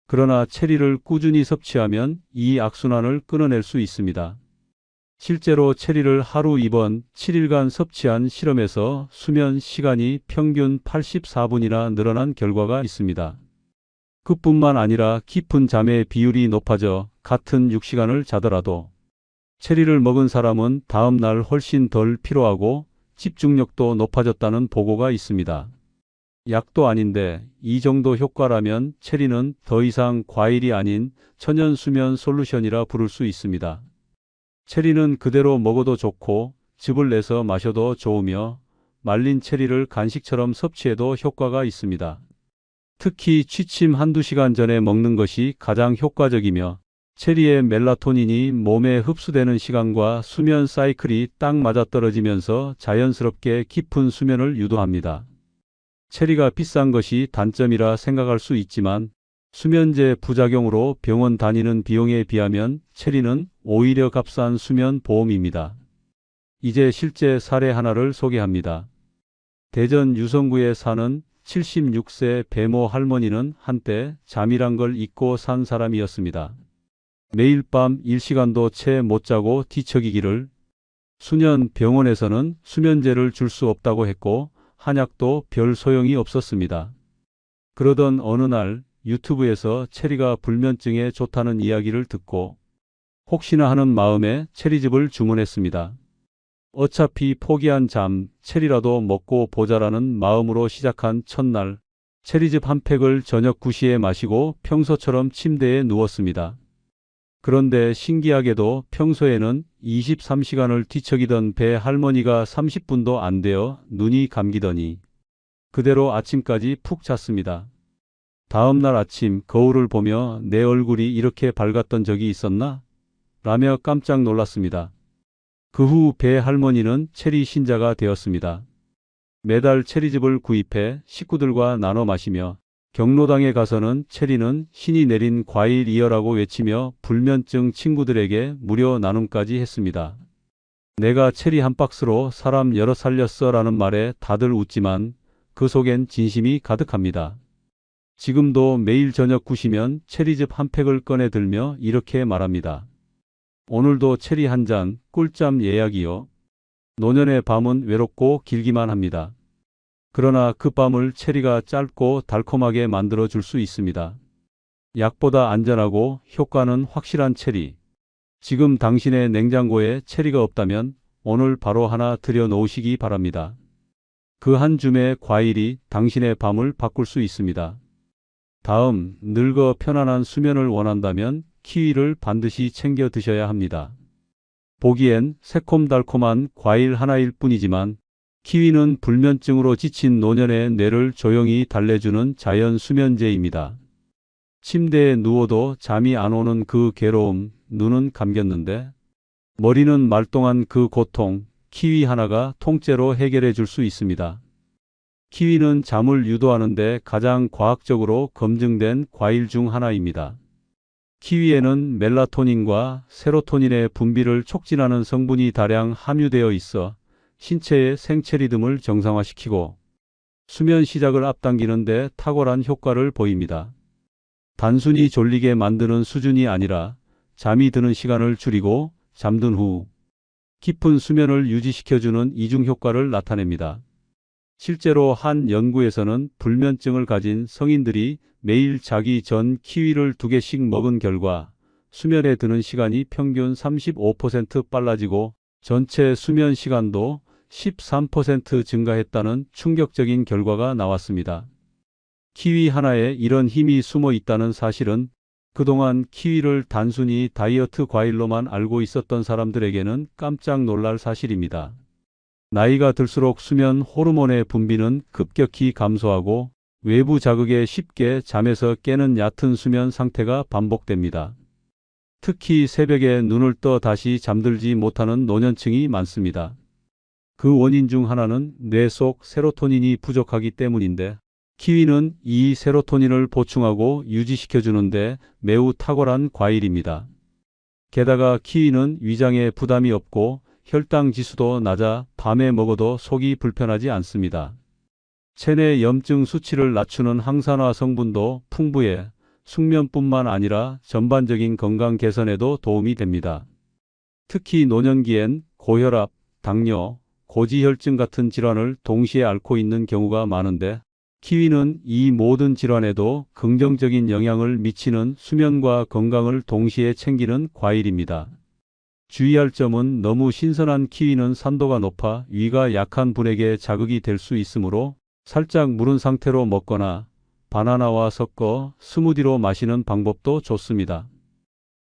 그러나 체리를 꾸준히 섭취하면 이 악순환을 끊어낼 수 있습니다. 실제로 체리를 하루 2번 7일간 섭취한 실험에서 수면 시간이 평균 84분이나 늘어난 결과가 있습니다. 그뿐만 아니라 깊은 잠의 비율이 높아져 같은 6시간을 자더라도 체리를 먹은 사람은 다음 날 훨씬 덜 피로하고 집중력도 높아졌다는 보고가 있습니다. 약도 아닌데 이 정도 효과라면 체리는 더 이상 과일이 아닌 천연 수면 솔루션이라 부를 수 있습니다. 체리는 그대로 먹어도 좋고 즙을 내서 마셔도 좋으며 말린 체리를 간식처럼 섭취해도 효과가 있습니다. 특히 취침 한두 시간 전에 먹는 것이 가장 효과적이며 체리의 멜라토닌이 몸에 흡수되는 시간과 수면 사이클이 딱 맞아떨어지면서 자연스럽게 깊은 수면을 유도합니다. 체리가 비싼 것이 단점이라 생각할 수 있지만 수면제 부작용으로 병원 다니는 비용에 비하면 체리는 오히려 값싼 수면 보험입니다. 이제 실제 사례 하나를 소개합니다. 대전 유성구에 사는 76세 배모 할머니는 한때 잠이란 걸 잊고 산 사람이었습니다. 매일 밤 1시간도 채 못 자고 뒤척이기를 수년 병원에서는 수면제를 줄 수 없다고 했고 한약도 별 소용이 없었습니다. 그러던 어느 날 유튜브에서 체리가 불면증에 좋다는 이야기를 듣고 혹시나 하는 마음에 체리즙을 주문했습니다. 어차피 포기한 잠, 체리라도 먹고 보자라는 마음으로 시작한 첫날, 체리즙 한 팩을 저녁 9시에 마시고 평소처럼 침대에 누웠습니다. 그런데 신기하게도 평소에는 23시간을 뒤척이던 배 할머니가 30분도 안 되어 눈이 감기더니 그대로 아침까지 푹 잤습니다. 다음 날 아침 거울을 보며 내 얼굴이 이렇게 밝았던 적이 있었나? 라며 깜짝 놀랐습니다. 그 후 배 할머니는 체리 신자가 되었습니다. 매달 체리즙을 구입해 식구들과 나눠 마시며 경로당에 가서는 체리는 신이 내린 과일이여라고 외치며 불면증 친구들에게 무료 나눔까지 했습니다. 내가 체리 한 박스로 사람 여럿 살렸어 라는 말에 다들 웃지만 그 속엔 진심이 가득합니다. 지금도 매일 저녁 9시면 체리즙 한 팩을 꺼내 들며 이렇게 말합니다. 오늘도 체리 한 잔, 꿀잠 예약이요. 노년의 밤은 외롭고 길기만 합니다. 그러나 그 밤을 체리가 짧고 달콤하게 만들어 줄 수 있습니다. 약보다 안전하고 효과는 확실한 체리. 지금 당신의 냉장고에 체리가 없다면 오늘 바로 하나 들여 놓으시기 바랍니다. 그 한 줌의 과일이 당신의 밤을 바꿀 수 있습니다. 다음, 늙어 편안한 수면을 원한다면 키위를 반드시 챙겨 드셔야 합니다. 보기엔 새콤달콤한 과일 하나일 뿐이지만 키위는 불면증으로 지친 노년의 뇌를 조용히 달래주는 자연 수면제입니다. 침대에 누워도 잠이 안 오는 그 괴로움, 눈은 감겼는데 머리는 말똥한 그 고통, 키위 하나가 통째로 해결해 줄 수 있습니다. 키위는 잠을 유도하는데 가장 과학적으로 검증된 과일 중 하나입니다. 키위에는 멜라토닌과 세로토닌의 분비를 촉진하는 성분이 다량 함유되어 있어 신체의 생체리듬을 정상화시키고 수면 시작을 앞당기는 데 탁월한 효과를 보입니다. 단순히 졸리게 만드는 수준이 아니라 잠이 드는 시간을 줄이고 잠든 후 깊은 수면을 유지시켜주는 이중 효과를 나타냅니다. 실제로 한 연구에서는 불면증을 가진 성인들이 매일 자기 전 키위를 2개씩 먹은 결과 수면에 드는 시간이 평균 35% 빨라지고 전체 수면 시간도 13% 증가했다는 충격적인 결과가 나왔습니다. 키위 하나에 이런 힘이 숨어 있다는 사실은 그동안 키위를 단순히 다이어트 과일로만 알고 있었던 사람들에게는 깜짝 놀랄 사실입니다. 나이가 들수록 수면 호르몬의 분비는 급격히 감소하고 외부 자극에 쉽게 잠에서 깨는 얕은 수면 상태가 반복됩니다. 특히 새벽에 눈을 떠 다시 잠들지 못하는 노년층이 많습니다. 그 원인 중 하나는 뇌 속 세로토닌이 부족하기 때문인데 키위는 이 세로토닌을 보충하고 유지시켜주는데 매우 탁월한 과일입니다. 게다가 키위는 위장에 부담이 없고 혈당 지수도 낮아 밤에 먹어도 속이 불편하지 않습니다. 체내 염증 수치를 낮추는 항산화 성분도 풍부해 숙면뿐만 아니라 전반적인 건강 개선에도 도움이 됩니다. 특히 노년기엔 고혈압, 당뇨, 고지혈증 같은 질환을 동시에 앓고 있는 경우가 많은데 키위는 이 모든 질환에도 긍정적인 영향을 미치는 수면과 건강을 동시에 챙기는 과일입니다. 주의할 점은 너무 신선한 키위는 산도가 높아 위가 약한 분에게 자극이 될 수 있으므로 살짝 무른 상태로 먹거나 바나나와 섞어 스무디로 마시는 방법도 좋습니다.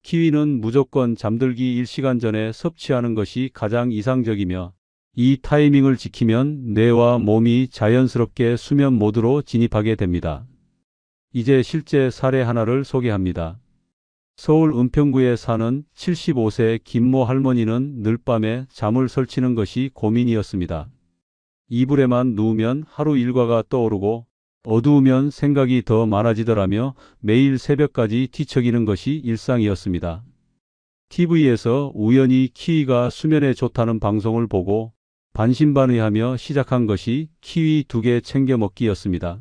키위는 무조건 잠들기 1시간 전에 섭취하는 것이 가장 이상적이며 이 타이밍을 지키면 뇌와 몸이 자연스럽게 수면 모드로 진입하게 됩니다. 이제 실제 사례 하나를 소개합니다. 서울 은평구에 사는 75세 김모 할머니는 늘 밤에 잠을 설치는 것이 고민이었습니다. 이불에만 누우면 하루 일과가 떠오르고 어두우면 생각이 더 많아지더라며 매일 새벽까지 뒤척이는 것이 일상이었습니다. TV에서 우연히 키위가 수면에 좋다는 방송을 보고 반신반의하며 시작한 것이 키위 2개 챙겨 먹기였습니다.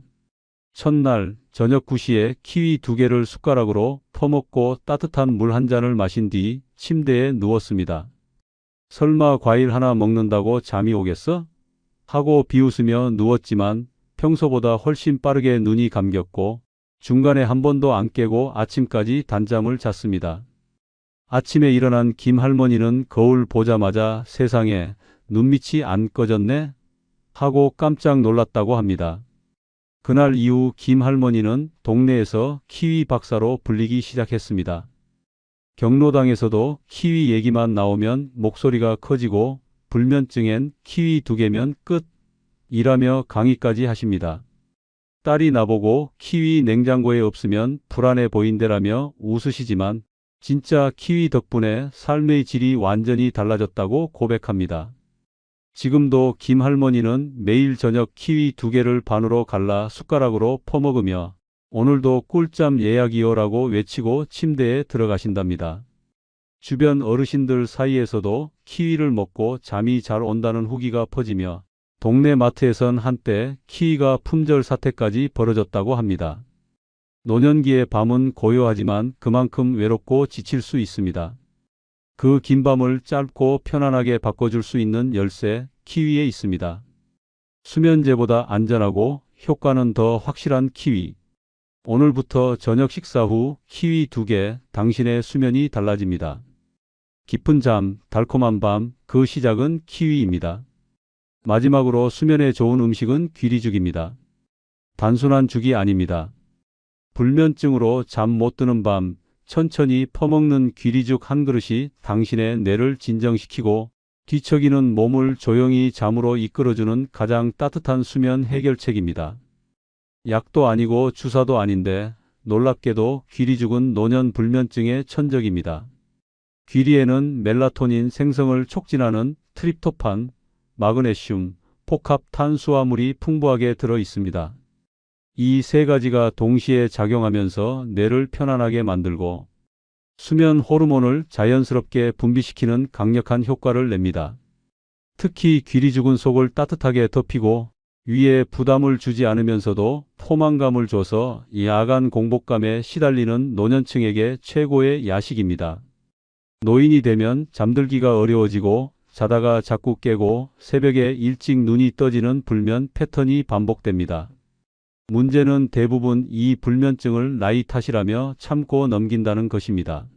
첫날 저녁 9시에 키위 2개를 숟가락으로 퍼먹고 따뜻한 물 한 잔을 마신 뒤 침대에 누웠습니다. 설마 과일 하나 먹는다고 잠이 오겠어? 하고 비웃으며 누웠지만 평소보다 훨씬 빠르게 눈이 감겼고 중간에 한 번도 안 깨고 아침까지 단잠을 잤습니다. 아침에 일어난 김 할머니는 거울 보자마자 세상에 눈밑이 안 꺼졌네? 하고 깜짝 놀랐다고 합니다. 그날 이후 김 할머니는 동네에서 키위 박사로 불리기 시작했습니다. 경로당에서도 키위 얘기만 나오면 목소리가 커지고 불면증엔 키위 2개면 끝! 이라며 강의까지 하십니다. 딸이 나보고 키위 냉장고에 없으면 불안해 보인대라며 웃으시지만 진짜 키위 덕분에 삶의 질이 완전히 달라졌다고 고백합니다. 지금도 김 할머니는 매일 저녁 키위 2개를 반으로 갈라 숟가락으로 퍼먹으며 오늘도 꿀잠 예약이요라고 외치고 침대에 들어가신답니다. 주변 어르신들 사이에서도 키위를 먹고 잠이 잘 온다는 후기가 퍼지며 동네 마트에선 한때 키위가 품절 사태까지 벌어졌다고 합니다. 노년기의 밤은 고요하지만 그만큼 외롭고 지칠 수 있습니다. 그 긴 밤을 짧고 편안하게 바꿔줄 수 있는 열쇠, 키위에 있습니다. 수면제보다 안전하고 효과는 더 확실한 키위. 오늘부터 저녁 식사 후 키위 2개, 당신의 수면이 달라집니다. 깊은 잠, 달콤한 밤, 그 시작은 키위입니다. 마지막으로 수면에 좋은 음식은 귀리죽입니다. 단순한 죽이 아닙니다. 불면증으로 잠 못 드는 밤, 천천히 퍼먹는 귀리죽 한 그릇이 당신의 뇌를 진정시키고 뒤척이는 몸을 조용히 잠으로 이끌어주는 가장 따뜻한 수면 해결책입니다. 약도 아니고 주사도 아닌데 놀랍게도 귀리죽은 노년 불면증의 천적입니다. 귀리에는 멜라토닌 생성을 촉진하는 트립토판, 마그네슘, 복합 탄수화물이 풍부하게 들어 있습니다. 이 세 가지가 동시에 작용하면서 뇌를 편안하게 만들고 수면 호르몬을 자연스럽게 분비시키는 강력한 효과를 냅니다. 특히 귀리죽은 속을 따뜻하게 덮이고 위에 부담을 주지 않으면서도 포만감을 줘서 야간 공복감에 시달리는 노년층에게 최고의 야식입니다. 노인이 되면 잠들기가 어려워지고 자다가 자꾸 깨고 새벽에 일찍 눈이 떠지는 불면 패턴이 반복됩니다. 문제는 대부분 이 불면증을 나이 탓이라며 참고 넘긴다는 것입니다.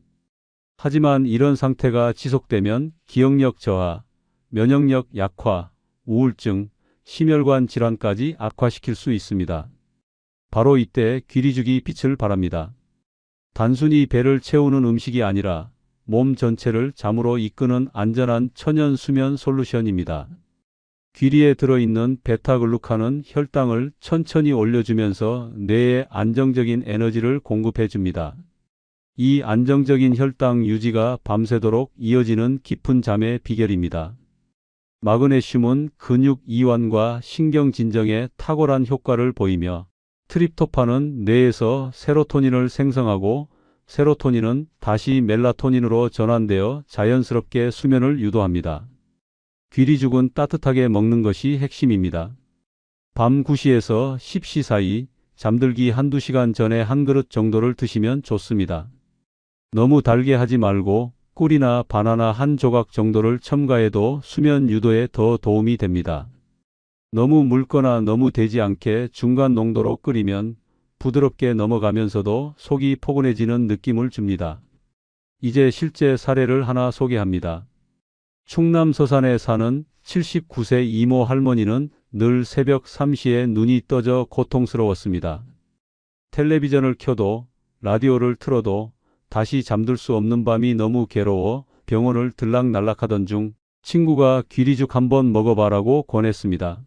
하지만 이런 상태가 지속되면 기억력 저하, 면역력 약화, 우울증, 심혈관 질환까지 악화시킬 수 있습니다. 바로 이때 귀리죽이 빛을 발합니다. 단순히 배를 채우는 음식이 아니라 몸 전체를 잠으로 이끄는 안전한 천연 수면 솔루션입니다. 귀리에 들어있는 베타글루칸은 혈당을 천천히 올려주면서 뇌에 안정적인 에너지를 공급해 줍니다. 이 안정적인 혈당 유지가 밤새도록 이어지는 깊은 잠의 비결입니다. 마그네슘은 근육 이완과 신경 진정에 탁월한 효과를 보이며 트립토판은 뇌에서 세로토닌을 생성하고 세로토닌은 다시 멜라토닌으로 전환되어 자연스럽게 수면을 유도합니다. 귀리죽은 따뜻하게 먹는 것이 핵심입니다. 밤 9시에서 10시 사이 잠들기 한두 시간 전에 한 그릇 정도를 드시면 좋습니다. 너무 달게 하지 말고 꿀이나 바나나 한 조각 정도를 첨가해도 수면 유도에 더 도움이 됩니다. 너무 묽거나 너무 되지 않게 중간 농도로 끓이면 부드럽게 넘어가면서도 속이 포근해지는 느낌을 줍니다. 이제 실제 사례를 하나 소개합니다. 충남 서산에 사는 79세 이모 할머니는 늘 새벽 3시에 눈이 떠져 고통스러웠습니다. 텔레비전을 켜도 라디오를 틀어도 다시 잠들 수 없는 밤이 너무 괴로워 병원을 들락날락하던 중 친구가 귀리죽 한번 먹어봐라고 권했습니다.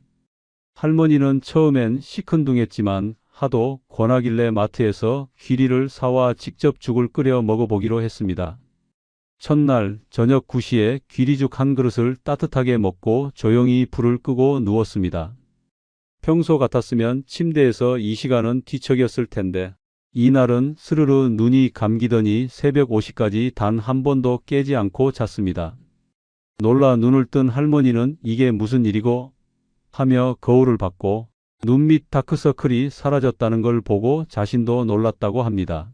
할머니는 처음엔 시큰둥했지만 하도 권하길래 마트에서 귀리를 사와 직접 죽을 끓여 먹어보기로 했습니다. 첫날 저녁 9시에 귀리죽 한 그릇을 따뜻하게 먹고 조용히 불을 끄고 누웠습니다. 평소 같았으면 침대에서 이 시간은 뒤척였을 텐데 이날은 스르르 눈이 감기더니 새벽 5시까지 단 한 번도 깨지 않고 잤습니다. 놀라 눈을 뜬 할머니는 이게 무슨 일이고 하며 거울을 봤고 눈 밑 다크서클이 사라졌다는 걸 보고 자신도 놀랐다고 합니다.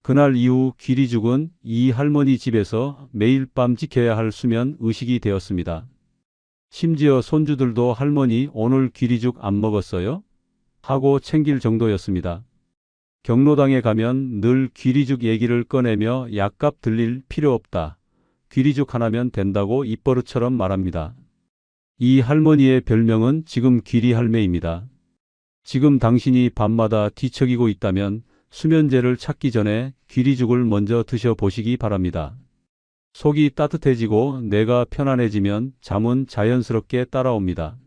그날 이후 귀리죽은 이 할머니 집에서 매일 밤 지켜야 할 수면 의식이 되었습니다. 심지어 손주들도 할머니 오늘 귀리죽 안 먹었어요? 하고 챙길 정도였습니다. 경로당에 가면 늘 귀리죽 얘기를 꺼내며 약값 들릴 필요 없다. 귀리죽 하나면 된다고 입버릇처럼 말합니다. 이 할머니의 별명은 지금 귀리 할매입니다. 지금 당신이 밤마다 뒤척이고 있다면 수면제를 찾기 전에 귀리죽을 먼저 드셔보시기 바랍니다. 속이 따뜻해지고 뇌가 편안해지면 잠은 자연스럽게 따라옵니다.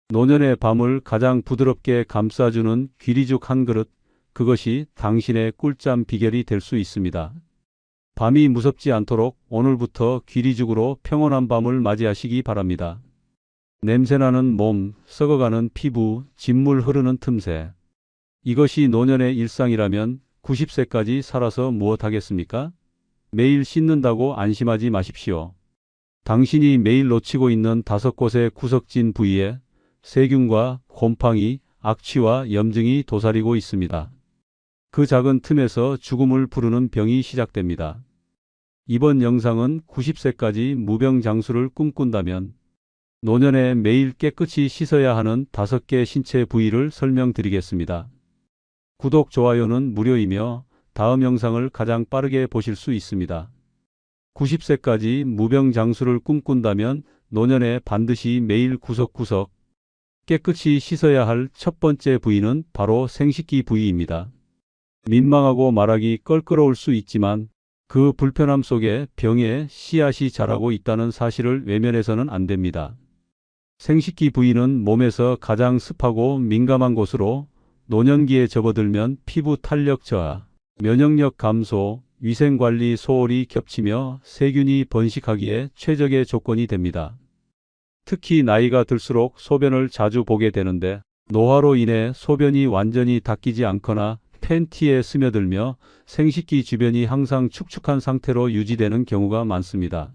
노년의 밤을 가장 부드럽게 감싸주는 귀리죽 한 그릇, 그것이 당신의 꿀잠 비결이 될 수 있습니다. 밤이 무섭지 않도록 오늘부터 귀리죽으로 평온한 밤을 맞이하시기 바랍니다. 냄새나는 몸, 썩어가는 피부, 진물 흐르는 틈새. 이것이 노년의 일상이라면 90세까지 살아서 무엇하겠습니까? 매일 씻는다고 안심하지 마십시오. 당신이 매일 놓치고 있는 5곳의 구석진 부위에 세균과 곰팡이, 악취와 염증이 도사리고 있습니다. 그 작은 틈에서 죽음을 부르는 병이 시작됩니다. 이번 영상은 90세까지 무병장수를 꿈꾼다면 노년에 매일 깨끗이 씻어야 하는 5개 신체 부위를 설명드리겠습니다. 구독, 좋아요는 무료이며 다음 영상을 가장 빠르게 보실 수 있습니다. 90세까지 무병장수를 꿈꾼다면 노년에 반드시 매일 구석구석 깨끗이 씻어야 할 첫 번째 부위는 바로 생식기 부위입니다. 민망하고 말하기 껄끄러울 수 있지만 그 불편함 속에 병의 씨앗이 자라고 있다는 사실을 외면해서는 안 됩니다. 생식기 부위는 몸에서 가장 습하고 민감한 곳으로 노년기에 접어들면 피부 탄력 저하, 면역력 감소, 위생관리 소홀히 겹치며 세균이 번식하기에 최적의 조건이 됩니다. 특히 나이가 들수록 소변을 자주 보게 되는데 노화로 인해 소변이 완전히 닦이지 않거나 팬티에 스며들며 생식기 주변이 항상 축축한 상태로 유지되는 경우가 많습니다.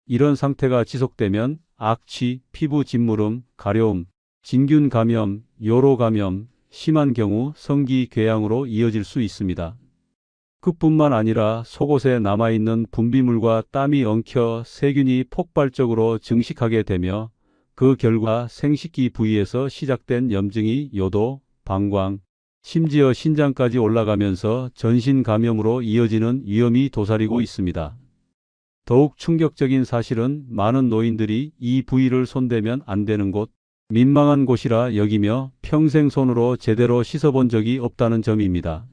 이런 상태가 지속되면 악취, 피부 진무름, 가려움, 진균 감염, 요로 감염, 심한 경우 성기 궤양으로 이어질 수 있습니다. 그뿐만 아니라 속옷에 남아있는 분비물과 땀이 엉켜 세균이 폭발적으로 증식하게 되며 그 결과 생식기 부위에서 시작된 염증이 요도, 방광, 심지어 신장까지 올라가면서 전신 감염으로 이어지는 위험이 도사리고 있습니다. 더욱 충격적인 사실은 많은 노인들이 이 부위를 손대면 안 되는 곳, 민망한 곳이라 여기며 평생 손으로 제대로 씻어본 적이 없다는 점입니다.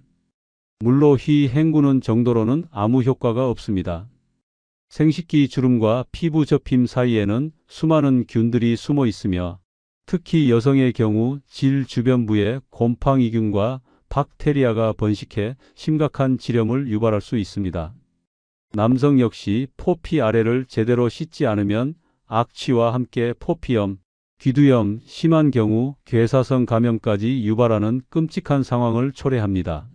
물로 휘 헹구는 정도로는 아무 효과가 없습니다. 생식기 주름과 피부 접힘 사이에는 수많은 균들이 숨어 있으며 특히 여성의 경우 질 주변부에 곰팡이균과 박테리아가 번식해 심각한 질염을 유발할 수 있습니다. 남성 역시 포피 아래를 제대로 씻지 않으면 악취와 함께 포피염, 귀두염, 심한 경우 괴사성 감염까지 유발하는 끔찍한 상황을 초래합니다.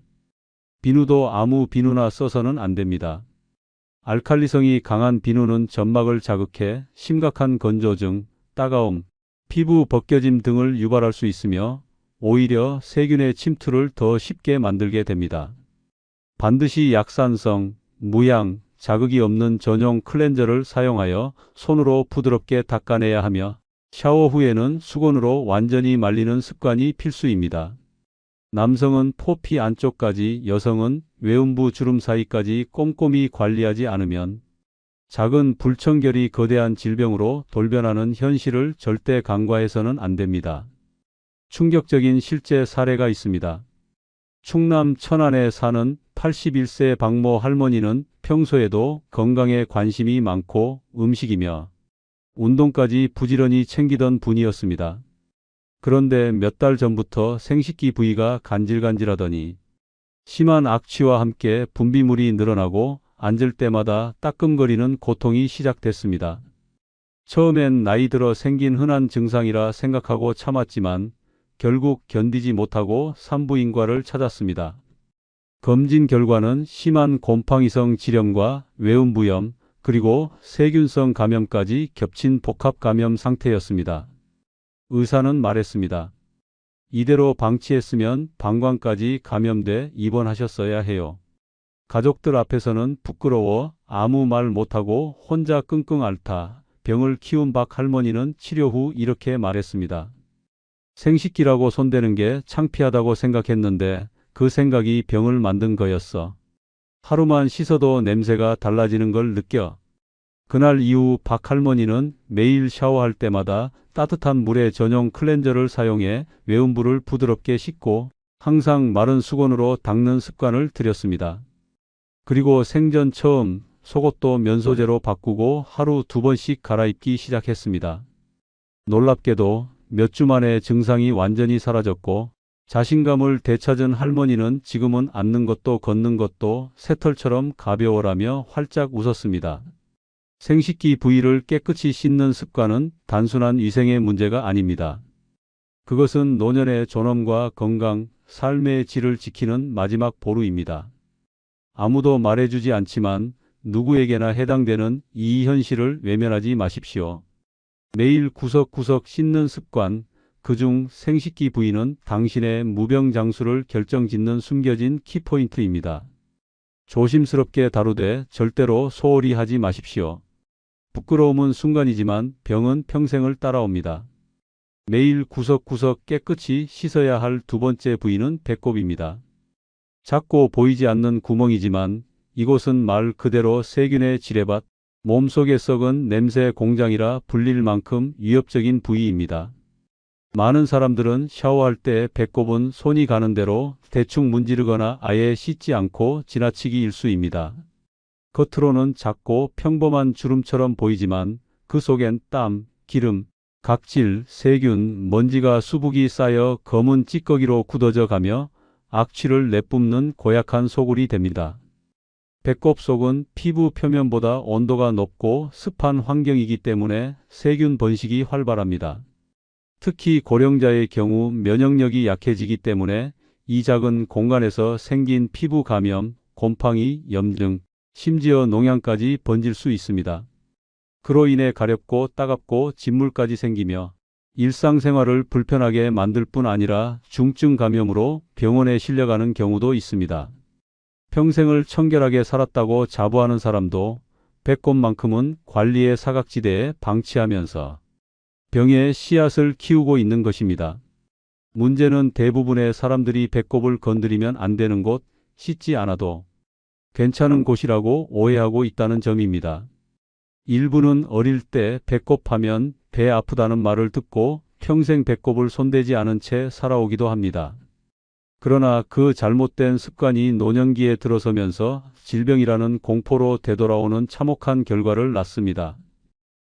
비누도 아무 비누나 써서는 안 됩니다. 알칼리성이 강한 비누는 점막을 자극해 심각한 건조증, 따가움, 피부 벗겨짐 등을 유발할 수 있으며 오히려 세균의 침투를 더 쉽게 만들게 됩니다. 반드시 약산성, 무향, 자극이 없는 전용 클렌저를 사용하여 손으로 부드럽게 닦아내야 하며 샤워 후에는 수건으로 완전히 말리는 습관이 필수입니다. 남성은 포피 안쪽까지, 여성은 외음부 주름 사이까지 꼼꼼히 관리하지 않으면 작은 불청결이 거대한 질병으로 돌변하는 현실을 절대 간과해서는 안 됩니다. 충격적인 실제 사례가 있습니다. 충남 천안에 사는 81세 박모 할머니는 평소에도 건강에 관심이 많고 음식이며 운동까지 부지런히 챙기던 분이었습니다. 그런데 몇 달 전부터 생식기 부위가 간질간질하더니 심한 악취와 함께 분비물이 늘어나고 앉을 때마다 따끔거리는 고통이 시작됐습니다. 처음엔 나이 들어 생긴 흔한 증상이라 생각하고 참았지만 결국 견디지 못하고 산부인과를 찾았습니다. 검진 결과는 심한 곰팡이성 질염과 외음부염 그리고 세균성 감염까지 겹친 복합 감염 상태였습니다. 의사는 말했습니다. 이대로 방치했으면 방광까지 감염돼 입원하셨어야 해요. 가족들 앞에서는 부끄러워 아무 말 못하고 혼자 끙끙 앓다 병을 키운 박 할머니는 치료 후 이렇게 말했습니다. 생식기라고 손대는 게 창피하다고 생각했는데 그 생각이 병을 만든 거였어. 하루만 씻어도 냄새가 달라지는 걸 느껴. 그날 이후 박 할머니는 매일 샤워할 때마다 따뜻한 물에 전용 클렌저를 사용해 외음부를 부드럽게 씻고 항상 마른 수건으로 닦는 습관을 들였습니다. 그리고 생전 처음 속옷도 면소재로 바꾸고 하루 2번씩 갈아입기 시작했습니다. 놀랍게도 몇 주 만에 증상이 완전히 사라졌고 자신감을 되찾은 할머니는 지금은 앉는 것도 걷는 것도 새털처럼 가벼워라며 활짝 웃었습니다. 생식기 부위를 깨끗이 씻는 습관은 단순한 위생의 문제가 아닙니다. 그것은 노년의 존엄과 건강, 삶의 질을 지키는 마지막 보루입니다. 아무도 말해주지 않지만 누구에게나 해당되는 이 현실을 외면하지 마십시오. 매일 구석구석 씻는 습관, 그중 생식기 부위는 당신의 무병장수를 결정짓는 숨겨진 키포인트입니다. 조심스럽게 다루되 절대로 소홀히 하지 마십시오. 부끄러움은 순간이지만 병은 평생을 따라옵니다. 매일 구석구석 깨끗이 씻어야 할 두 번째 부위는 배꼽입니다. 작고 보이지 않는 구멍이지만 이곳은 말 그대로 세균의 지뢰밭, 몸속에 썩은 냄새 공장이라 불릴 만큼 위협적인 부위입니다. 많은 사람들은 샤워할 때 배꼽은 손이 가는 대로 대충 문지르거나 아예 씻지 않고 지나치기 일쑤입니다. 겉으로는 작고 평범한 주름처럼 보이지만 그 속엔 땀, 기름, 각질, 세균, 먼지가 수북이 쌓여 검은 찌꺼기로 굳어져 가며 악취를 내뿜는 고약한 소굴이 됩니다. 배꼽 속은 피부 표면보다 온도가 높고 습한 환경이기 때문에 세균 번식이 활발합니다. 특히 고령자의 경우 면역력이 약해지기 때문에 이 작은 공간에서 생긴 피부 감염, 곰팡이, 염증, 심지어 농양까지 번질 수 있습니다. 그로 인해 가렵고 따갑고 진물까지 생기며 일상생활을 불편하게 만들 뿐 아니라 중증 감염으로 병원에 실려가는 경우도 있습니다. 평생을 청결하게 살았다고 자부하는 사람도 배꼽만큼은 관리의 사각지대에 방치하면서 병의 씨앗을 키우고 있는 것입니다. 문제는 대부분의 사람들이 배꼽을 건드리면 안 되는 곳, 씻지 않아도 괜찮은 곳이라고 오해하고 있다는 점입니다. 일부는 어릴 때 배꼽 하면 배 아프다는 말을 듣고 평생 배꼽을 손대지 않은 채 살아오기도 합니다. 그러나 그 잘못된 습관이 노년기에 들어서면서 질병이라는 공포로 되돌아오는 참혹한 결과를 낳습니다.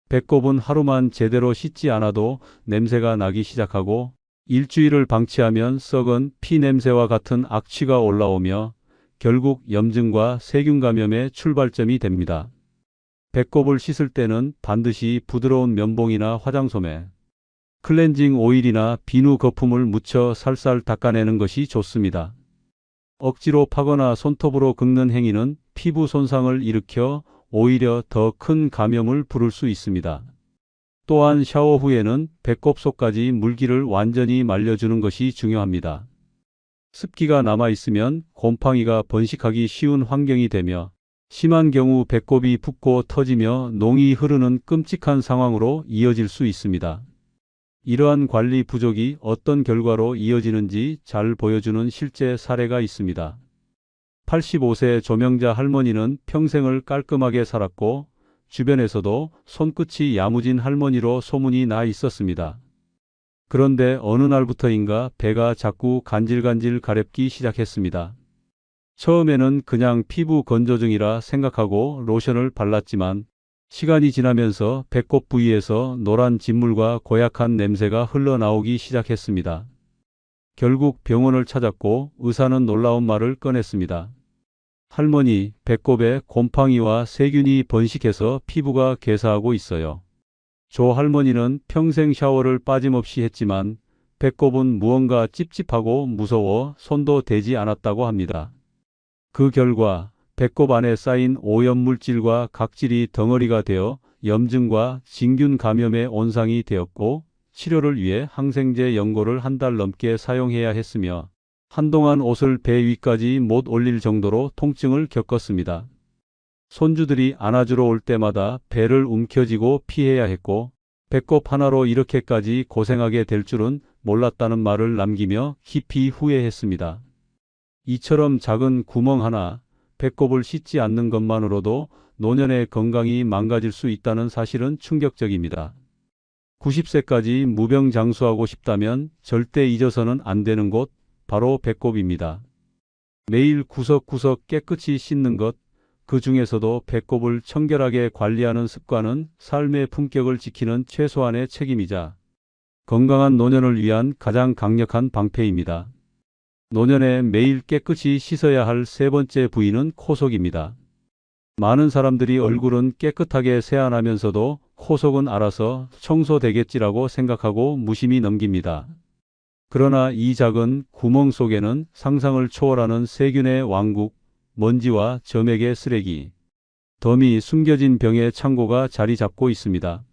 배꼽은 하루만 제대로 씻지 않아도 냄새가 나기 시작하고 일주일을 방치하면 썩은 피 냄새와 같은 악취가 올라오며 결국 염증과 세균 감염의 출발점이 됩니다. 배꼽을 씻을 때는 반드시 부드러운 면봉이나 화장솜에 클렌징 오일이나 비누 거품을 묻혀 살살 닦아내는 것이 좋습니다. 억지로 파거나 손톱으로 긁는 행위는 피부 손상을 일으켜 오히려 더 큰 감염을 부를 수 있습니다. 또한 샤워 후에는 배꼽 속까지 물기를 완전히 말려주는 것이 중요합니다. 습기가 남아있으면 곰팡이가 번식하기 쉬운 환경이 되며 심한 경우 배꼽이 붓고 터지며 농이 흐르는 끔찍한 상황으로 이어질 수 있습니다. 이러한 관리 부족이 어떤 결과로 이어지는지 잘 보여주는 실제 사례가 있습니다. 85세 조명자 할머니는 평생을 깔끔하게 살았고 주변에서도 손끝이 야무진 할머니로 소문이 나 있었습니다. 그런데 어느 날부터인가 배가 자꾸 간질간질 가렵기 시작했습니다. 처음에는 그냥 피부 건조증이라 생각하고 로션을 발랐지만 시간이 지나면서 배꼽 부위에서 노란 진물과 고약한 냄새가 흘러나오기 시작했습니다. 결국 병원을 찾았고 의사는 놀라운 말을 꺼냈습니다. 할머니, 배꼽에 곰팡이와 세균이 번식해서 피부가 괴사하고 있어요. 조 할머니는 평생 샤워를 빠짐없이 했지만 배꼽은 무언가 찝찝하고 무서워 손도 대지 않았다고 합니다. 그 결과 배꼽 안에 쌓인 오염물질과 각질이 덩어리가 되어 염증과 진균 감염의 온상이 되었고 치료를 위해 항생제 연고를 한 달 넘게 사용해야 했으며 한동안 옷을 배 위까지 못 올릴 정도로 통증을 겪었습니다. 손주들이 안아주러 올 때마다 배를 움켜쥐고 피해야 했고 배꼽 하나로 이렇게까지 고생하게 될 줄은 몰랐다는 말을 남기며 깊이 후회했습니다. 이처럼 작은 구멍 하나, 배꼽을 씻지 않는 것만으로도 노년의 건강이 망가질 수 있다는 사실은 충격적입니다. 90세까지 무병장수하고 싶다면 절대 잊어서는 안 되는 곳, 바로 배꼽입니다. 매일 구석구석 깨끗이 씻는 것, 그 중에서도 배꼽을 청결하게 관리하는 습관은 삶의 품격을 지키는 최소한의 책임이자 건강한 노년을 위한 가장 강력한 방패입니다. 노년에 매일 깨끗이 씻어야 할 세 번째 부위는 코 속입니다. 많은 사람들이 얼굴은 깨끗하게 세안하면서도 코 속은 알아서 청소되겠지라고 생각하고 무심히 넘깁니다. 그러나 이 작은 구멍 속에는 상상을 초월하는 세균의 왕국, 먼지와 점액의 쓰레기, 덤이 숨겨진 병의 창고가 자리 잡고 있습니다.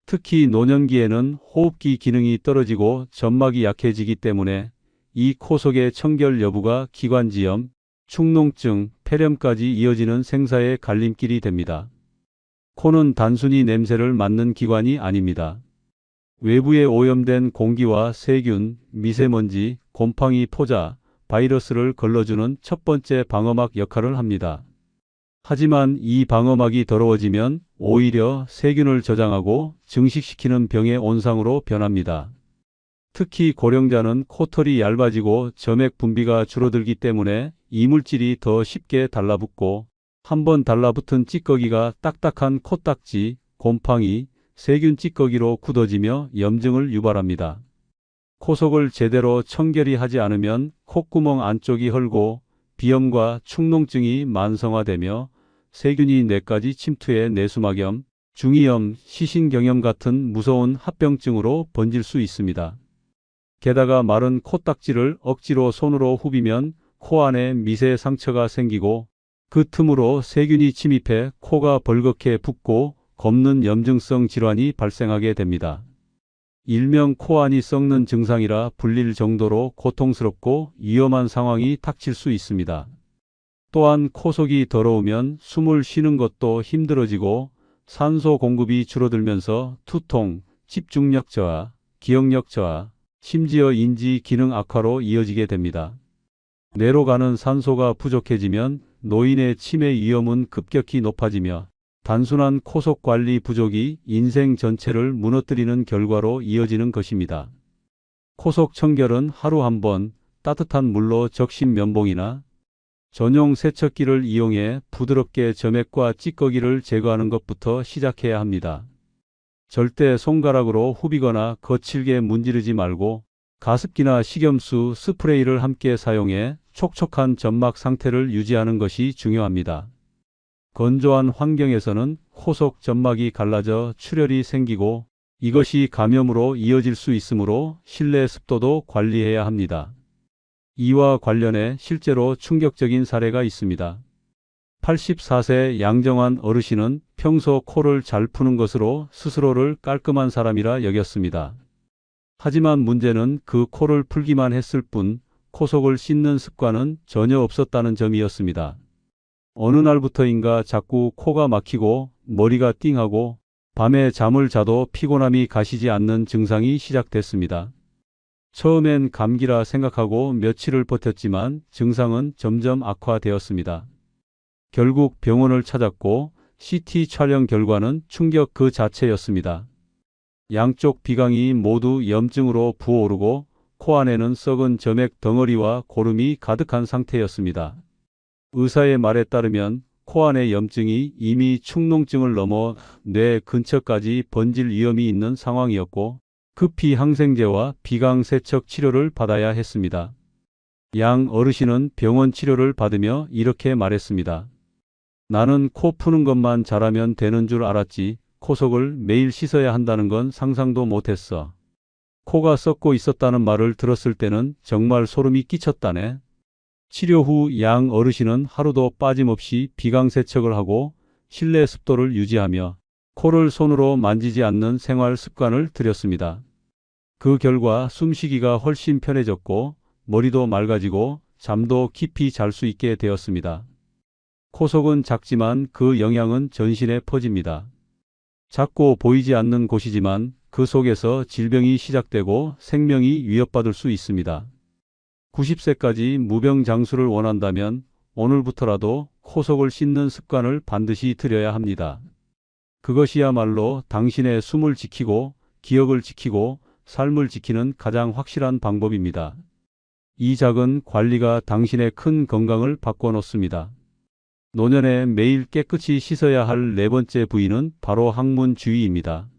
특히 노년기에는 호흡기 기능이 떨어지고 점막이 약해지기 때문에 이 코 속의 청결 여부가 기관지염, 축농증, 폐렴까지 이어지는 생사의 갈림길이 됩니다. 코는 단순히 냄새를 맡는 기관이 아닙니다. 외부에 오염된 공기와 세균, 미세먼지, 곰팡이, 포자, 바이러스를 걸러주는 첫 번째 방어막 역할을 합니다. 하지만 이 방어막이 더러워지면 오히려 세균을 저장하고 증식시키는 병의 온상으로 변합니다. 특히 고령자는 코털이 얇아지고 점액 분비가 줄어들기 때문에 이물질이 더 쉽게 달라붙고, 한번 달라붙은 찌꺼기가 딱딱한 코딱지, 곰팡이, 세균 찌꺼기로 굳어지며 염증을 유발합니다. 코속을 제대로 청결히 하지 않으면 콧구멍 안쪽이 헐고 비염과 축농증이 만성화되며 세균이 뇌까지 침투해 뇌수막염, 중이염, 시신경염 같은 무서운 합병증으로 번질 수 있습니다. 게다가 마른 코딱지를 억지로 손으로 후비면 코 안에 미세 상처가 생기고 그 틈으로 세균이 침입해 코가 벌겋게 붓고 겁는 염증성 질환이 발생하게 됩니다. 일명 코안이 썩는 증상이라 불릴 정도로 고통스럽고 위험한 상황이 닥칠 수 있습니다. 또한 코속이 더러우면 숨을 쉬는 것도 힘들어지고 산소 공급이 줄어들면서 두통, 집중력 저하, 기억력 저하, 심지어 인지 기능 악화로 이어지게 됩니다. 뇌로 가는 산소가 부족해지면 노인의 치매 위험은 급격히 높아지며 단순한 코속 관리 부족이 인생 전체를 무너뜨리는 결과로 이어지는 것입니다. 코속 청결은 하루 한 번 따뜻한 물로 적신 면봉이나 전용 세척기를 이용해 부드럽게 점액과 찌꺼기를 제거하는 것부터 시작해야 합니다. 절대 손가락으로 후비거나 거칠게 문지르지 말고 가습기나 식염수, 스프레이를 함께 사용해 촉촉한 점막 상태를 유지하는 것이 중요합니다. 건조한 환경에서는 코속 점막이 갈라져 출혈이 생기고 이것이 감염으로 이어질 수 있으므로 실내 습도도 관리해야 합니다. 이와 관련해 실제로 충격적인 사례가 있습니다. 84세 양정환 어르신은 평소 코를 잘 푸는 것으로 스스로를 깔끔한 사람이라 여겼습니다. 하지만 문제는 그 코를 풀기만 했을 뿐 코속을 씻는 습관은 전혀 없었다는 점이었습니다. 어느 날부터인가 자꾸 코가 막히고 머리가 띵하고 밤에 잠을 자도 피곤함이 가시지 않는 증상이 시작됐습니다. 처음엔 감기라 생각하고 며칠을 버텼지만 증상은 점점 악화되었습니다. 결국 병원을 찾았고 CT 촬영 결과는 충격 그 자체였습니다. 양쪽 비강이 모두 염증으로 부어오르고 코 안에는 썩은 점액 덩어리와 고름이 가득한 상태였습니다. 의사의 말에 따르면 코 안의 염증이 이미 축농증을 넘어 뇌 근처까지 번질 위험이 있는 상황이었고 급히 항생제와 비강 세척 치료를 받아야 했습니다. 양 어르신은 병원 치료를 받으며 이렇게 말했습니다. 나는 코 푸는 것만 잘하면 되는 줄 알았지 코속을 매일 씻어야 한다는 건 상상도 못했어. 코가 썩고 있었다는 말을 들었을 때는 정말 소름이 끼쳤다네. 치료 후 양 어르신은 하루도 빠짐없이 비강 세척을 하고 실내 습도를 유지하며 코를 손으로 만지지 않는 생활 습관을 들였습니다. 그 결과 숨쉬기가 훨씬 편해졌고 머리도 맑아지고 잠도 깊이 잘 수 있게 되었습니다. 코속은 작지만 그 영향은 전신에 퍼집니다. 작고 보이지 않는 곳이지만 그 속에서 질병이 시작되고 생명이 위협받을 수 있습니다. 90세까지 무병장수를 원한다면 오늘부터라도 코속을 씻는 습관을 반드시 들여야 합니다. 그것이야말로 당신의 숨을 지키고 기억을 지키고 삶을 지키는 가장 확실한 방법입니다. 이 작은 관리가 당신의 큰 건강을 바꿔놓습니다. 노년에 매일 깨끗이 씻어야 할 네 번째 부위는 바로 항문 주위입니다.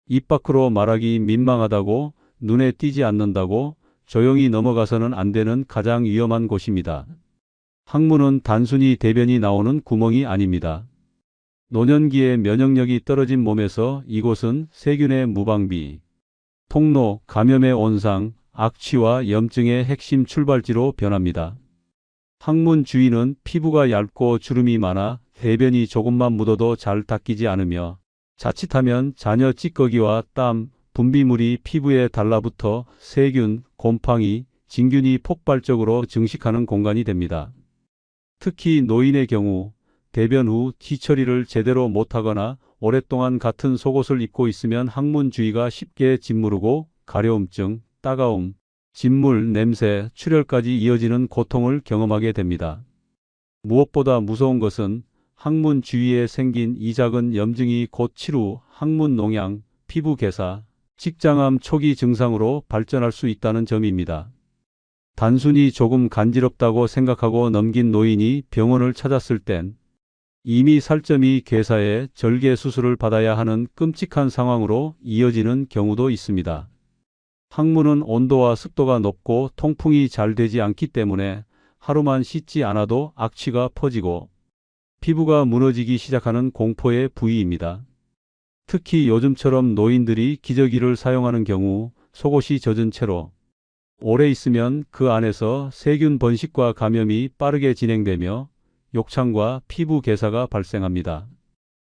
입 밖으로 말하기 민망하다고, 눈에 띄지 않는다고, 조용히 넘어가서는 안 되는 가장 위험한 곳입니다. 항문은 단순히 대변이 나오는 구멍이 아닙니다. 노년기에 면역력이 떨어진 몸에서 이곳은 세균의 무방비, 통로, 감염의 온상, 악취와 염증의 핵심 출발지로 변합니다. 항문 주위는 피부가 얇고 주름이 많아 대변이 조금만 묻어도 잘 닦이지 않으며 자칫하면 잔여 찌꺼기와 땀, 분비물이 피부에 달라붙어 세균, 곰팡이, 진균이 폭발적으로 증식하는 공간이 됩니다. 특히 노인의 경우 대변 후 뒤처리를 제대로 못하거나 오랫동안 같은 속옷을 입고 있으면 항문 주위가 쉽게 짓무르고 가려움증, 따가움, 진물, 냄새, 출혈까지 이어지는 고통을 경험하게 됩니다. 무엇보다 무서운 것은 항문 주위에 생긴 이 작은 염증이 곧 치루, 항문 농양, 피부 괴사, 직장암 초기 증상으로 발전할 수 있다는 점입니다. 단순히 조금 간지럽다고 생각하고 넘긴 노인이 병원을 찾았을 땐 이미 살점이 괴사해 절개 수술을 받아야 하는 끔찍한 상황으로 이어지는 경우도 있습니다. 항문은 온도와 습도가 높고 통풍이 잘 되지 않기 때문에 하루만 씻지 않아도 악취가 퍼지고 피부가 무너지기 시작하는 공포의 부위입니다. 특히 요즘처럼 노인들이 기저귀를 사용하는 경우 속옷이 젖은 채로 오래 있으면 그 안에서 세균 번식과 감염이 빠르게 진행되며 욕창과 피부 괴사가 발생합니다.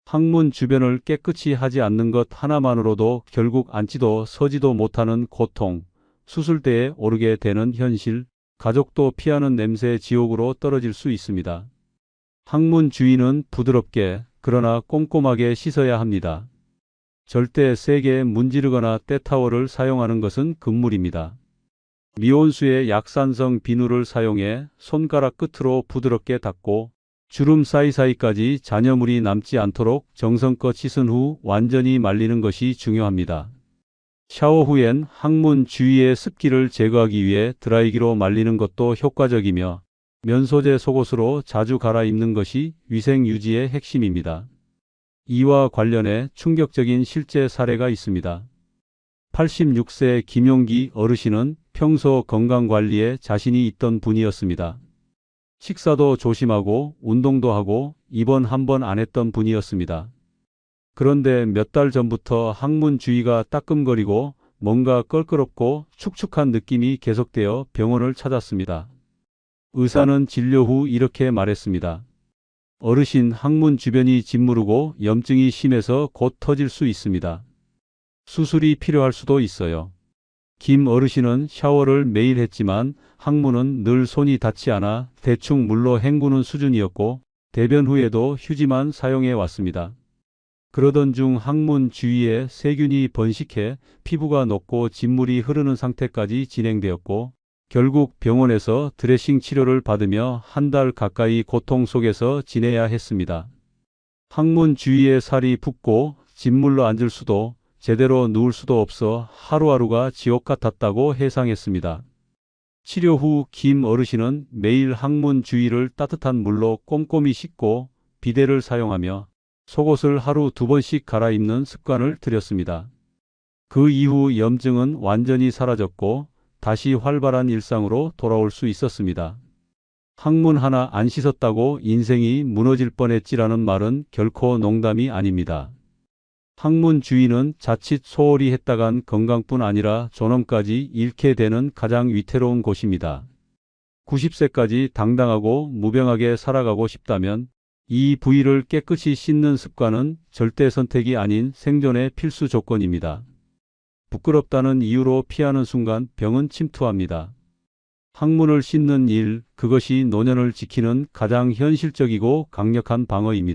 항문 주변을 깨끗이 하지 않는 것 하나만으로도 결국 앉지도 서지도 못하는 고통, 수술대에 오르게 되는 현실, 가족도 피하는 냄새의 지옥으로 떨어질 수 있습니다. 항문 주위는 부드럽게 그러나 꼼꼼하게 씻어야 합니다. 절대 세게 문지르거나 때타월을 사용하는 것은 금물입니다. 미온수의 약산성 비누를 사용해 손가락 끝으로 부드럽게 닦고 주름 사이사이까지 잔여물이 남지 않도록 정성껏 씻은 후 완전히 말리는 것이 중요합니다. 샤워 후엔 항문 주위의 습기를 제거하기 위해 드라이기로 말리는 것도 효과적이며 면소재 속옷으로 자주 갈아입는 것이 위생 유지의 핵심입니다. 이와 관련해 충격적인 실제 사례가 있습니다. 86세 김용기 어르신은 평소 건강관리에 자신이 있던 분이었습니다. 식사도 조심하고 운동도 하고 입원 한 번 안 했던 분이었습니다. 그런데 몇 달 전부터 항문 주위가 따끔거리고 뭔가 껄끄럽고 축축한 느낌이 계속되어 병원을 찾았습니다. 의사는 진료 후 이렇게 말했습니다. 어르신 항문 주변이 짓무르고 염증이 심해서 곧 터질 수 있습니다. 수술이 필요할 수도 있어요. 김 어르신은 샤워를 매일 했지만 항문은 늘 손이 닿지 않아 대충 물로 헹구는 수준이었고 대변 후에도 휴지만 사용해 왔습니다. 그러던 중 항문 주위에 세균이 번식해 피부가 녹고 진물이 흐르는 상태까지 진행되었고 결국 병원에서 드레싱 치료를 받으며 한 달 가까이 고통 속에서 지내야 했습니다. 항문 주위에 살이 붓고 진물로 앉을 수도 제대로 누울 수도 없어 하루하루가 지옥 같았다고 해상했습니다. 치료 후 김 어르신은 매일 항문 주위를 따뜻한 물로 꼼꼼히 씻고 비데를 사용하며 속옷을 하루 2번씩 갈아입는 습관을 들였습니다. 그 이후 염증은 완전히 사라졌고 다시 활발한 일상으로 돌아올 수 있었습니다. 항문 하나 안 씻었다고 인생이 무너질 뻔했지라는 말은 결코 농담이 아닙니다. 항문 주위는 자칫 소홀히 했다간 건강뿐 아니라 존엄까지 잃게 되는 가장 위태로운 곳입니다. 90세까지 당당하고 무병하게 살아가고 싶다면 이 부위를 깨끗이 씻는 습관은 절대 선택이 아닌 생존의 필수 조건입니다. 부끄럽다는 이유로 피하는 순간 병은 침투합니다. 항문을 씻는 일, 그것이 노년을 지키는 가장 현실적이고 강력한 방어입니다.